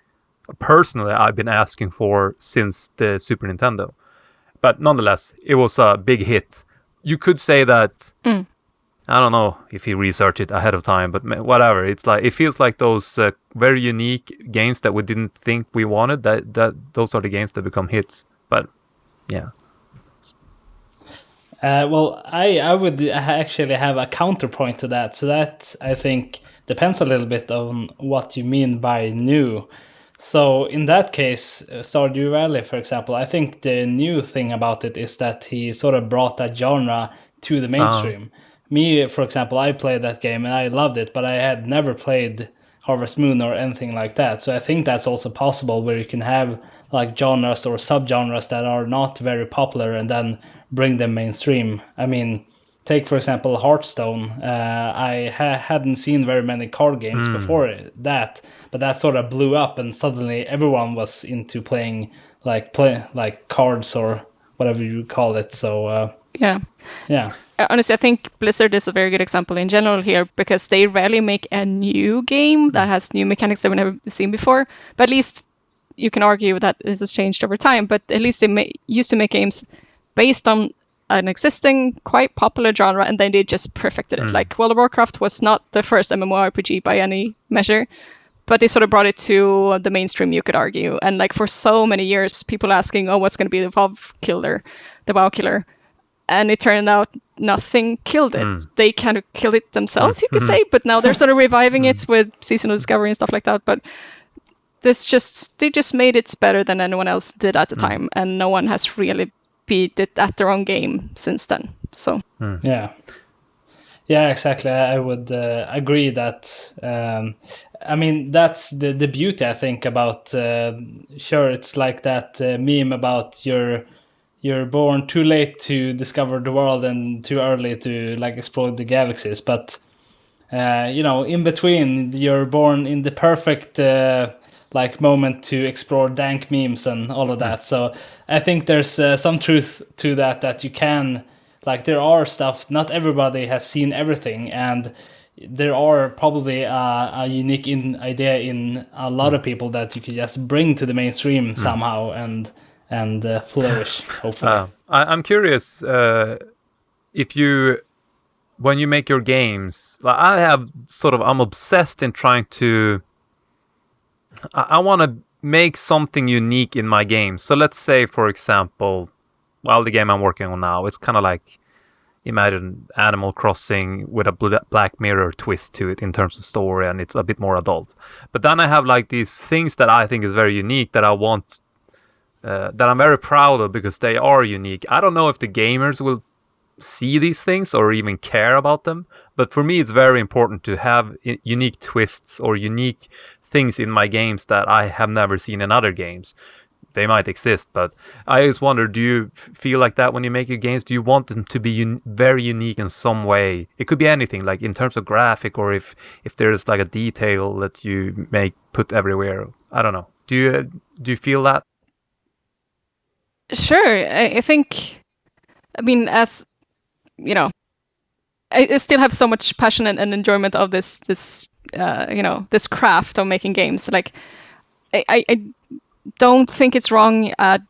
personally, I've been asking for since the Super Nintendo. But nonetheless, it was a big hit. You could say that, I don't know if he researched it ahead of time, but whatever. It's like, it feels like those very unique games that we didn't think we wanted, that those are the games that become hits. But, yeah. Well, I would actually have a counterpoint to that. So that, I think, depends a little bit on what you mean by new. So in that case, Stardew Valley, for example, I think the new thing about it is that he sort of brought that genre to the mainstream. Me, for example, I played that game and I loved it, but I had never played Harvest Moon or anything like that. So I think that's also possible, where you can have like genres or subgenres that are not very popular and then bring them mainstream. I mean, take, for example, Hearthstone. I hadn't seen very many card games before that, but that sort of blew up, and suddenly everyone was into playing like cards or whatever you call it. So yeah. Honestly, I think Blizzard is a very good example in general here, because they rarely make a new game that has new mechanics that we've never seen before. But at least you can argue that this has changed over time. But at least they used to make games based on an existing, quite popular genre, and then they just perfected it. Like, World of Warcraft was not the first MMORPG by any measure, but they sort of brought it to the mainstream, you could argue. And like, for so many years, people asking, what's going to be the WoW killer? And it turned out nothing killed it. They kind of killed it themselves, you could say, but now they're sort of reviving it with seasonal discovery and stuff like that. But they just made it better than anyone else did at the time, and no one has really beat it at their own game since then. So yeah, exactly. I would agree that. I mean, that's the beauty, I think, about. Sure, it's like that meme about you're born too late to discover the world and too early to like explore the galaxies. But in between, you're born in the perfect like moment to explore dank memes and all of that. So I think there's some truth to that you can, like, there are stuff, not everybody has seen everything, and there are probably a unique idea in a lot of people that you could just bring to the mainstream somehow and flourish, hopefully. I'm curious if you, when you make your games, like I'm obsessed in trying to. I want to make something unique in my games. So let's say, for example, the game I'm working on now, it's kind of like, imagine Animal Crossing with a Black Mirror twist to it in terms of story, and it's a bit more adult. But then I have like these things that I think is very unique that I want, that I'm very proud of because they are unique. I don't know if the gamers will see these things or even care about them, but for me it's very important to have unique twists or unique things in my games that I have never seen in other games. They might exist, but I just wonder, do you feel like that when you make your games? Do you want them to be very unique in some way? It could be anything, like in terms of graphic, or if there's like a detail that you put everywhere. I don't know. Do you feel that? Sure. I think, I mean, as you know, I still have so much passion and enjoyment of this this craft of making games. Like, I don't think it's wrong at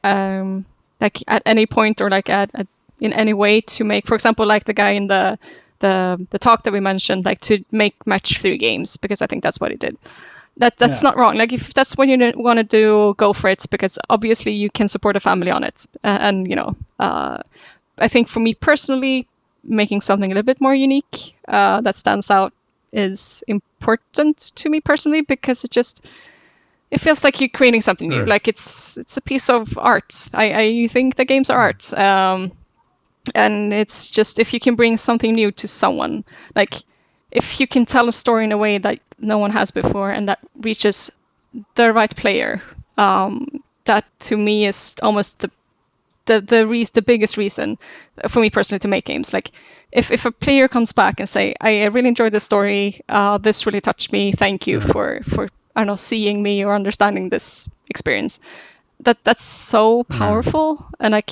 at any point or like at in any way to make, for example, like the guy in the talk that we mentioned, like to make match 3 games, because I think that's what he did. That's not wrong. Like if that's what you want to do, go for it, because obviously you can support a family on it. And I think for me personally, making something a little bit more unique that stands out is important to me personally, because it feels like you're creating something new. Like it's a piece of art. I think the games are art. And it's just, if you can bring something new to someone, like if you can tell a story in a way that no one has before and that reaches the right player, that to me is almost the biggest reason for me personally to make games. Like if a player comes back and say, I really enjoyed this story, this really touched me, thank you for I don't know, seeing me or understanding this experience, that's so powerful. And like,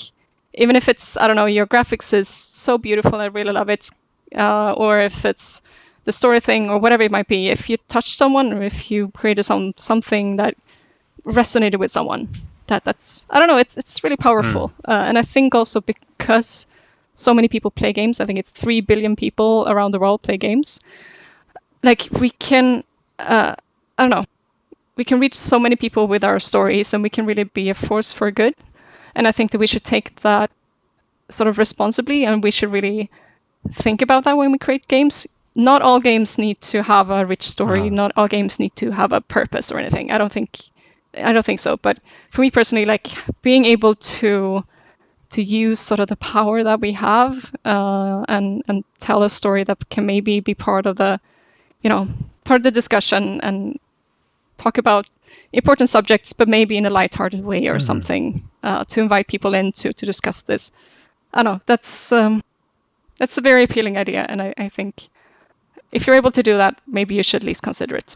even if it's, I don't know, your graphics is so beautiful, I really love it, or if it's the story thing or whatever it might be, if you touch someone or if you created something that resonated with someone, that's I don't know, it's really powerful. And I think also because so many people play games, I think it's 3 billion people around the world play games, like we can I don't know, we can reach so many people with our stories, and we can really be a force for good. And I think that we should take that sort of responsibly, and we should really think about that when we create games. Not all games need to have a rich story. Not all games need to have a purpose or anything. I don't think so. But for me personally, like being able to use sort of the power that we have and tell a story that can maybe be part of the discussion and talk about important subjects, but maybe in a lighthearted way or something, to invite people in to discuss this. I don't know, that's a very appealing idea, and I think if you're able to do that, maybe you should at least consider it.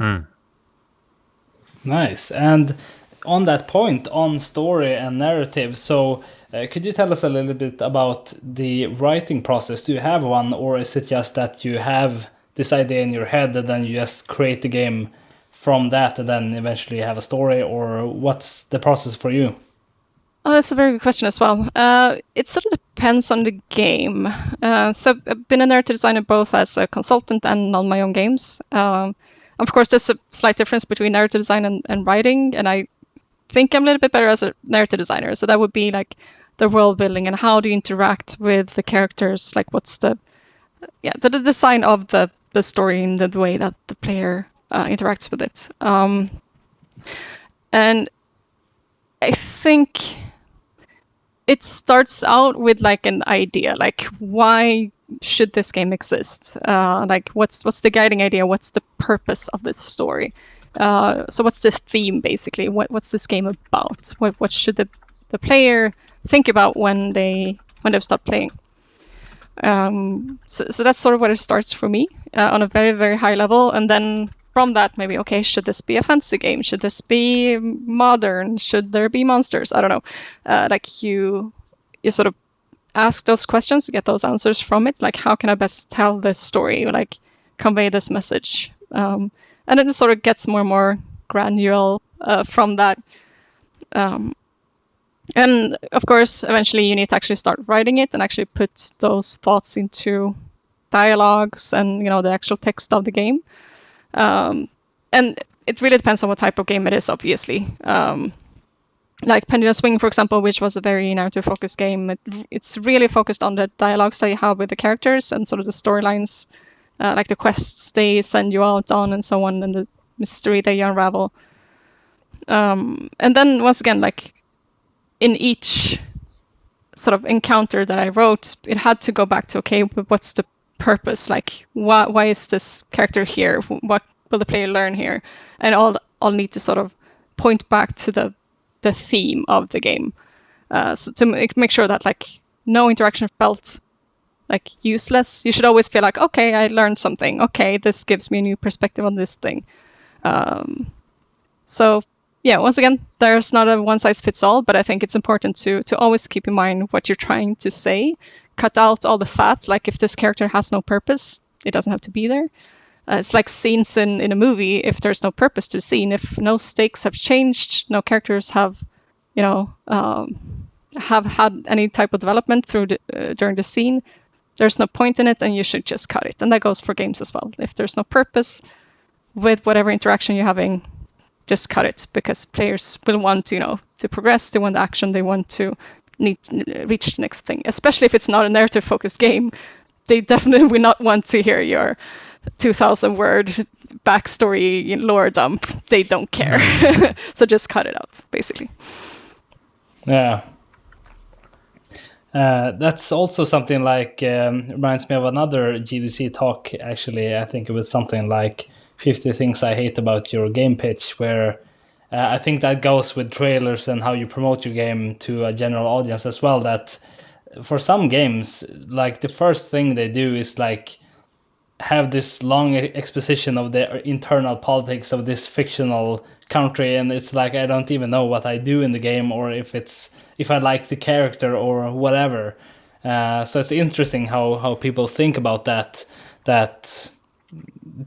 Nice. And on that point, on story and narrative, so could you tell us a little bit about the writing process? Do you have one, or is it just that you have this idea in your head and then you just create the game from that and then eventually have a story, or what's the process for you? Oh, that's a very good question as well. It sort of depends on the game. So I've been a narrative designer both as a consultant and on my own games. Of course, there's a slight difference between narrative design and writing, and I think I'm a little bit better as a narrative designer. So that would be like the world building and how do you interact with the characters, like what's the design of the story and the way that the player interacts with it. And I think it starts out with like an idea, like why should this game exist? Like what's the guiding idea? What's the purpose of this story? So what's the theme basically? What's this game about? What should the player think about when they've stopped playing? So that's sort of where it starts for me on a very, very high level, and then from that, maybe, okay, should this be a fantasy game? Should this be modern? Should there be monsters? I don't know. Like you sort of ask those questions, get those answers from it. Like, how can I best tell this story, or like convey this message? And then it sort of gets more and more granular from that. And of course, eventually you need to actually start writing it and actually put those thoughts into dialogues and, the actual text of the game. And it really depends on what type of game it is, obviously. Like Pendulum Swing, for example, which was a very narrative-focused game, it's really focused on the dialogues that you have with the characters and sort of the storylines, like the quests they send you out on and so on, and the mystery that you unravel. And then once again, like in each sort of encounter that I wrote, it had to go back to, okay, but what's the purpose? Like, why is this character here? What will the player learn here? And all need to sort of point back to the theme of the game. So to make sure that like no interaction felt like useless. You should always feel like, okay, I learned something. Okay, this gives me a new perspective on this thing. So yeah, once again, there's not a one size fits all, but I think it's important to always keep in mind what you're trying to say. Cut out all the fat. Like if this character has no purpose, it doesn't have to be there. It's like scenes in a movie. If there's no purpose to the scene, if no stakes have changed, no characters have, have had any type of development during the scene, there's no point in it, and you should just cut it. And that goes for games as well. If there's no purpose with whatever interaction you're having, just cut it, because players will want to progress. They want action. They want to reach the next thing. Especially if it's not a narrative-focused game, they definitely will not want to hear your 2,000-word backstory lore dump. They don't care. So just cut it out, basically. Yeah. That's also something like reminds me of another GDC talk. Actually, I think it was something like 50 Things I Hate About Your Game Pitch, where I think that goes with trailers and how you promote your game to a general audience as well. That for some games, like the first thing they do is like have this long exposition of the internal politics of this fictional country, and it's like I don't even know what I do in the game, or if I like the character or whatever. So it's interesting how people think about that. That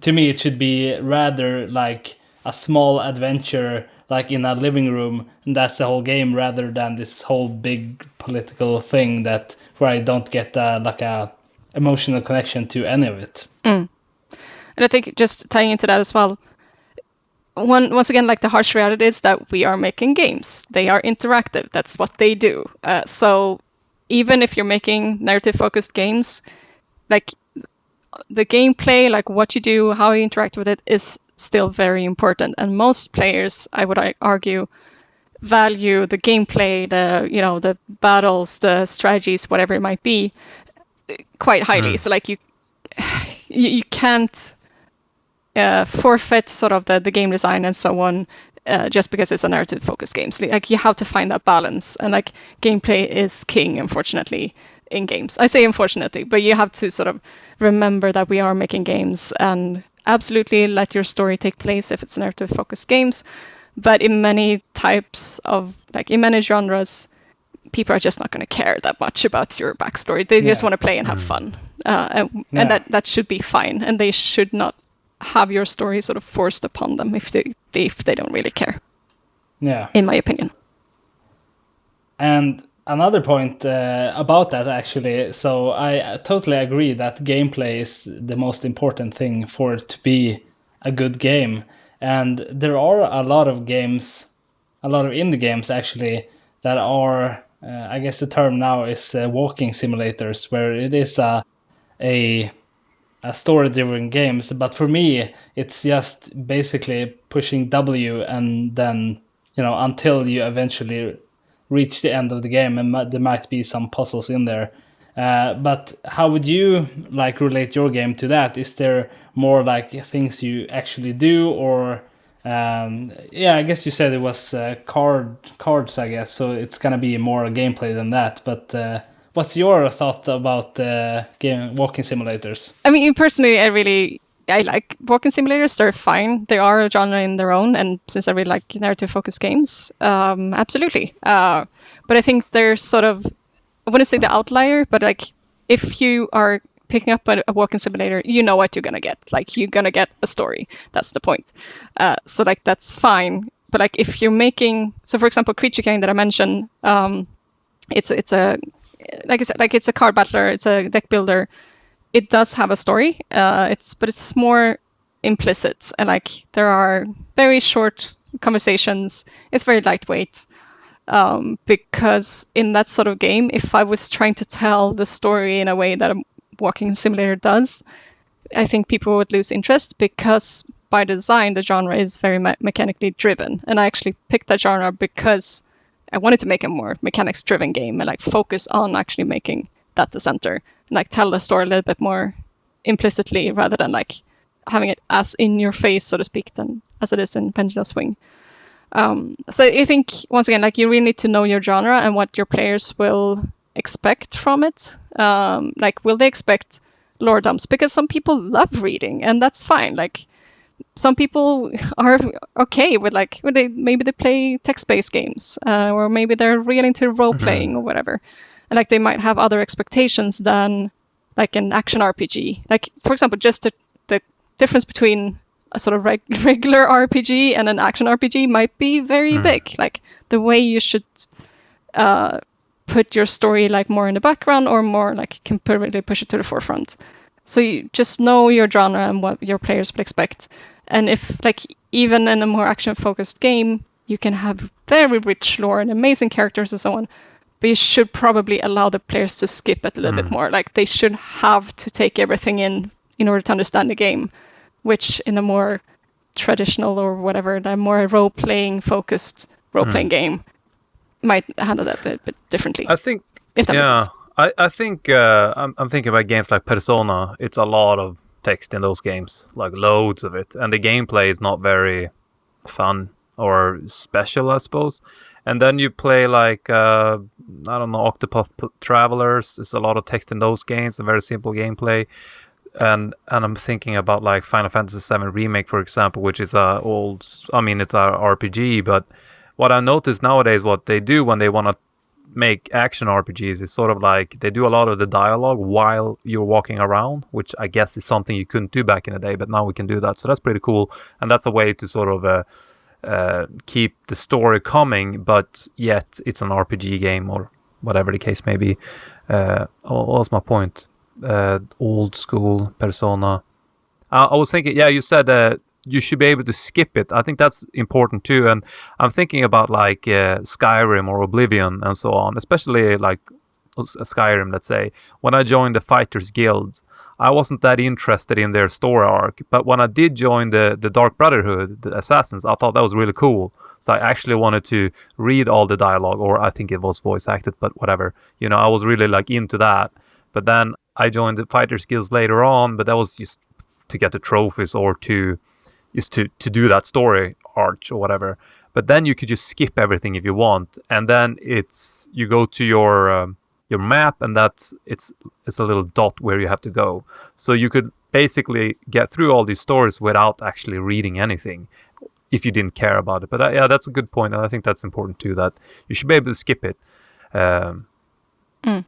to me it should be rather like a small adventure, like in a living room, and that's the whole game, rather than this whole big political thing that where I don't get like a emotional connection to any of it. And I think just tying into that as well, once again, like the harsh reality is that we are making games. They are interactive. That's what they do. So even if you're making narrative-focused games, like the gameplay, like what you do, how you interact with it, is still very important. And most players, I would argue, value the gameplay, the battles, the strategies, whatever it might be, quite highly. So like you can't forfeit sort of the game design and so on just because it's a narrative focused game. So like you have to find that balance, and like gameplay is king, unfortunately, in games. I say unfortunately, but you have to sort of remember that we are making games, and absolutely let your story take place if it's narrative focused games. But in many types of, like in many genres, people are just not going to care that much about your backstory. They just want to play and have fun. And that should be fine. And they should not have your story sort of forced upon them if they don't really care. Yeah. In my opinion. And another point about that, actually, so I totally agree that gameplay is the most important thing for it to be a good game. And there are a lot of games, a lot of indie games actually, that are, I guess the term now is walking simulators, where it is a story-driven games. But for me, it's just basically pushing W and then, until you eventually reach the end of the game, and there might be some puzzles in there. But how would you like relate your game to that? Is there more like things you actually do, or I guess you said it was cards, I guess, so it's gonna be more gameplay than that. But what's your thought about game walking simulators? I mean, personally, I like walking simulators. They're fine. They are a genre in their own, and since I really like narrative-focused games, absolutely. But I think there's sort of I wouldn't say the outlier, but like if you are picking up a walking simulator, you know what you're gonna get. Like you're gonna get a story. That's the point. So like that's fine. But like if you're making, so for example, KreatureKind that I mentioned, it's a like I said, like it's a card battler, it's a deck builder. It does have a story. But it's more implicit, and like there are very short conversations. It's very lightweight. Because in that sort of game, if I was trying to tell the story in a way that a walking simulator does, I think people would lose interest, because by design the genre is very mechanically driven, and I actually picked that genre because I wanted to make a more mechanics driven game and like focus on actually making that the center and like tell the story a little bit more implicitly rather than like having it as in your face, so to speak, than as it is in Pendulum Swing. So I think, once again, like you really need to know your genre and what your players will expect from it. Like, will they expect lore dumps? Because some people love reading, and that's fine. Like, some people are okay with like maybe they play text-based games, or maybe they're really into role-playing or whatever, and like they might have other expectations than like an action RPG. Like, for example, just the difference between a sort of regular RPG and an action RPG might be very big. Like the way you should put your story like more in the background or more like can really push it to the forefront. So you just know your genre and what your players will expect. And if like even in a more action focused game, you can have very rich lore and amazing characters and so on, but you should probably allow the players to skip it a little bit more. Like they should have to take everything in order to understand the game, which in a more traditional or whatever, the more role-playing focused role-playing game might handle that a bit differently. I think, if that makes sense. I think I'm thinking about games like Persona. It's a lot of text in those games, like loads of it, and the gameplay is not very fun or special, I suppose. And then you play like I don't know, Octopath Travelers. There's a lot of text in those games, a very simple gameplay. And I'm thinking about like Final Fantasy VII Remake, for example, which is it's a RPG, but what I noticed nowadays, what they do when they want to make action RPGs is sort of like they do a lot of the dialogue while you're walking around, which I guess is something you couldn't do back in the day, but now we can do that. So that's pretty cool, and that's a way to sort of keep the story coming, but yet it's an RPG game or whatever the case may be. What was my point? Old school Persona. I was thinking, you said you should be able to skip it. I think that's important too, and I'm thinking about like Skyrim or Oblivion and so on, especially like Skyrim, let's say. When I joined the Fighters Guild, I wasn't that interested in their story arc, but when I did join the Dark Brotherhood, the Assassins, I thought that was really cool. So I actually wanted to read all the dialogue, or I think it was voice acted, but whatever. I was really like into that. But then I joined the Fighters Guilds later on, but that was just to get the trophies or to do that story arc or whatever. But then you could just skip everything if you want, and then you go to your map, and it's a little dot where you have to go. So you could basically get through all these stories without actually reading anything if you didn't care about it. But that's a good point, and I think that's important too, that you should be able to skip it.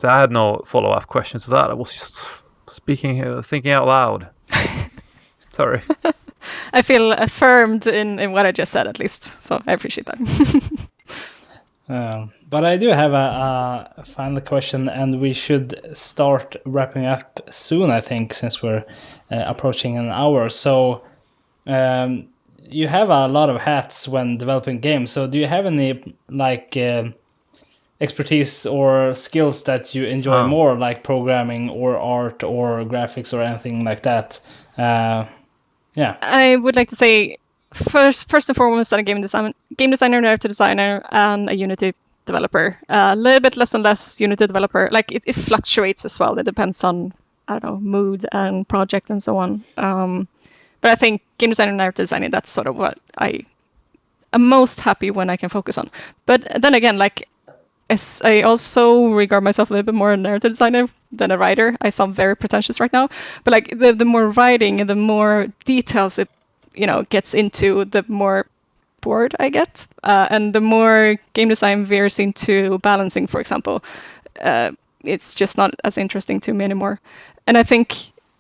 So I had no follow-up questions to that. I was just thinking out loud. Sorry. I feel affirmed in what I just said, at least. So I appreciate that. But I do have a final question, and we should start wrapping up soon, I think, since we're approaching an hour. So you have a lot of hats when developing games. So do you have any like expertise or skills that you enjoy more, like programming or art or graphics or anything like that? I would like to say first and foremost that I'm a game designer, narrative designer, and a Unity developer. A little bit less and less Unity developer. Like it fluctuates as well. It depends on, I don't know, mood and project and so on. But I think game design and narrative designing, that's sort of what I am most happy when I can focus on. But then again, like, as I also regard myself a little bit more a narrative designer than a writer. I sound very pretentious right now, but like the more writing and the more details it gets into, the more bored I get, and the more game design veers into balancing, for example. it's just not as interesting to me anymore. And I think,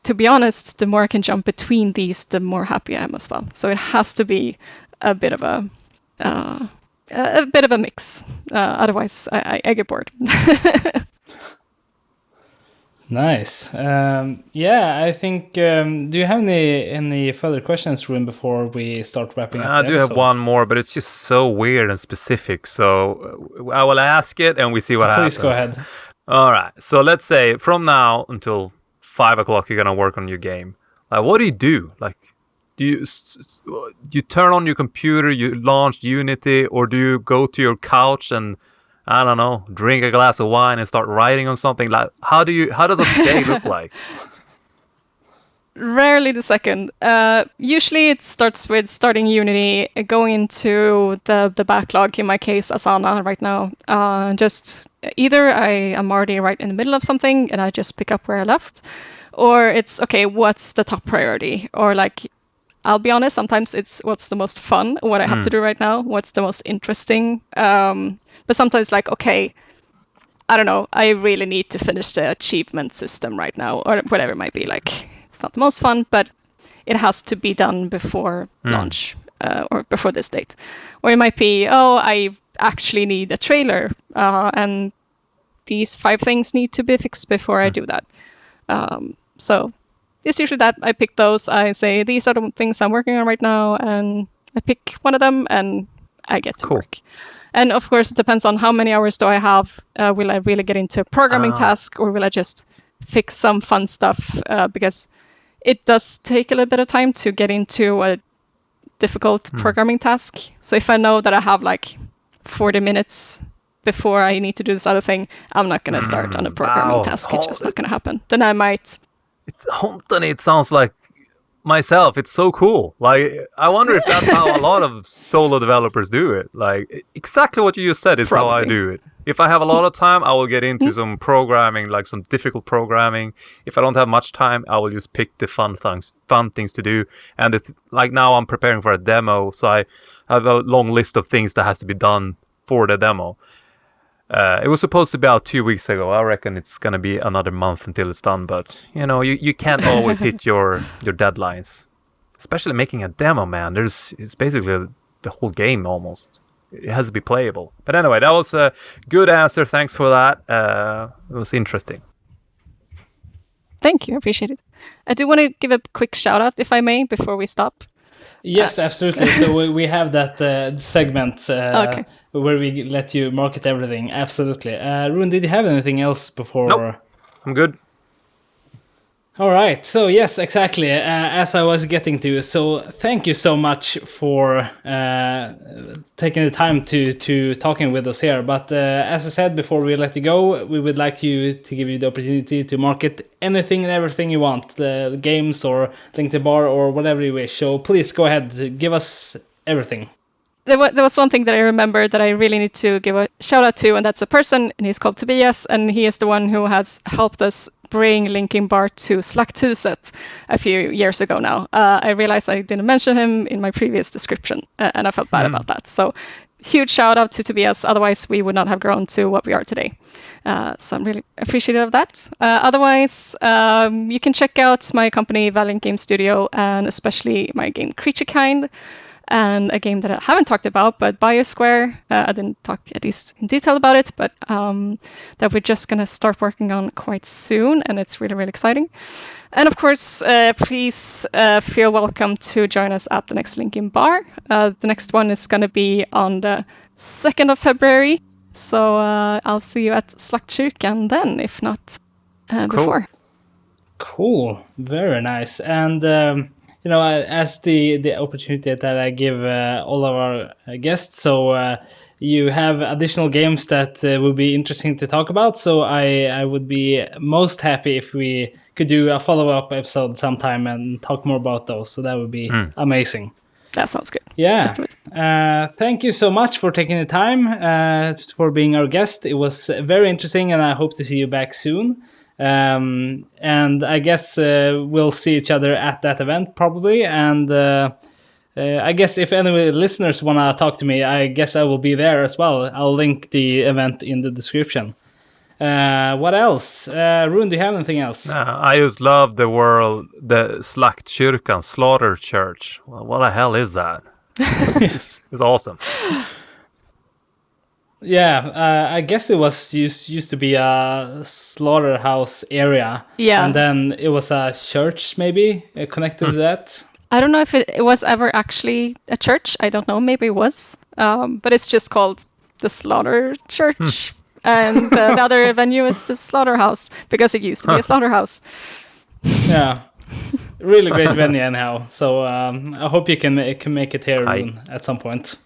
to be honest, the more I can jump between these, the more happy I am as well. So it has to be a bit of a mix. Otherwise, I get bored. Nice. I think. Do you have any further questions, Rune, before we start wrapping up? I do have one more, but it's just so weird and specific. So I will ask it, and we see what happens. Please go ahead. All right. So let's say from now until 5 o'clock, you're gonna work on your game. Like, what do? Like, do you turn on your computer, you launch Unity, or do you go to your couch and, I don't know, drink a glass of wine and start writing on something? Like, how does a day look like? Rarely the second. Usually it starts with starting Unity, going into the backlog, in my case, Asana right now. Just either I am already right in the middle of something and I just pick up where I left, or it's, okay, what's the top priority? Or like, I'll be honest, sometimes it's what's the most fun, what I have to do right now, what's the most interesting. But sometimes like, okay, I don't know, I really need to finish the achievement system right now, or whatever it might be. Like, it's not the most fun, but it has to be done before launch, or before this date. Or it might be, I actually need a trailer, and these 5 things need to be fixed before I do that. So it's usually that I pick those. I say, these are the things I'm working on right now, and I pick one of them and I get to work. And of course, it depends on how many hours do I have. Will I really get into a programming task, or will I just fix some fun stuff? Because it does take a little bit of time to get into a difficult programming task. So if I know that I have like 40 minutes before I need to do this other thing, I'm not going to start on a programming task. It's just not going to happen. Then I might... It sounds like myself. It's so cool. Like, I wonder if that's how a lot of solo developers do it. Like, exactly what you just said is how I do it. If I have a lot of time, I will get into some programming, like some difficult programming. If I don't have much time, I will just pick the fun things to do. And like now I'm preparing for a demo, so I have a long list of things that has to be done for the demo. It was supposed to be out 2 weeks ago. I reckon it's going to be another month until it's done. But, you can't always hit your deadlines. Especially making a demo, man. It's basically the whole game almost. It has to be playable. But anyway, that was a good answer. Thanks for that. It was interesting. Thank you. I appreciate it. I do want to give a quick shout out, if I may, before we stop. Yes, absolutely. So we have that segment okay. where we let you market everything. Absolutely. Rune, did you have anything else before? Nope. I'm good. All right. So yes, exactly. As I was getting to. So thank you so much for taking the time to talking with us here. But as I said before we let you go, we would like you to give you the opportunity to market anything and everything you want, the games or Link to Bar or whatever you wish. So please go ahead, give us everything. There was one thing that I remember that I really need to give a shout out to, and that's a person, and he's called Tobias, and he is the one who has helped us bring Linkin Bar to Slakthuset a few years ago now. I realized I didn't mention him in my previous description, and I felt bad about that. So huge shout out to Tobias, otherwise we would not have grown to what we are today. So I'm really appreciative of that. Otherwise, you can check out my company, Valiant Game Studio, and especially my game KreatureKind, and a game that I haven't talked about, but BioSquare. I didn't talk at least in detail about it, but that we're just going to start working on quite soon, and it's really, really exciting. And of course, please feel welcome to join us at the next Linkin Bar. The next one is going to be on the 2nd of February, so I'll see you at KreatureKind then, if not before. Cool, very nice. And as the opportunity that I give all of our guests, so you have additional games that would be interesting to talk about. So I would be most happy if we could do a follow-up episode sometime and talk more about those. So that would be amazing. That sounds good. Yeah. Thank you so much for taking the time for being our guest. It was very interesting, and I hope to see you back soon. And I guess we'll see each other at that event probably, and I guess if any listeners want to talk to me, I guess I will be there as well. I'll link the event in the description. What else? Rune, do you have anything else? I just love the Slaktkyrkan, Slaughter Church. Well, what the hell is that? It's awesome. Yeah, I guess it was used to be a slaughterhouse area. Yeah. And then it was a church, maybe, connected to that. I don't know if it was ever actually a church. I don't know. Maybe it was. But it's just called the Slaughter Church. And the other venue is the Slaughterhouse, because it used to be a slaughterhouse. Yeah. Really great venue anyhow. So I hope you can make it here, Rune, at some point.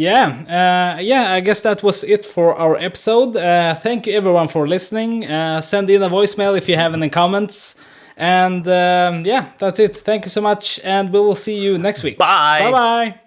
Yeah, I guess that was it for our episode. Thank you everyone for listening. Send in a voicemail if you have any comments. And yeah, that's it. Thank you so much, and we will see you next week. Bye. Bye-bye.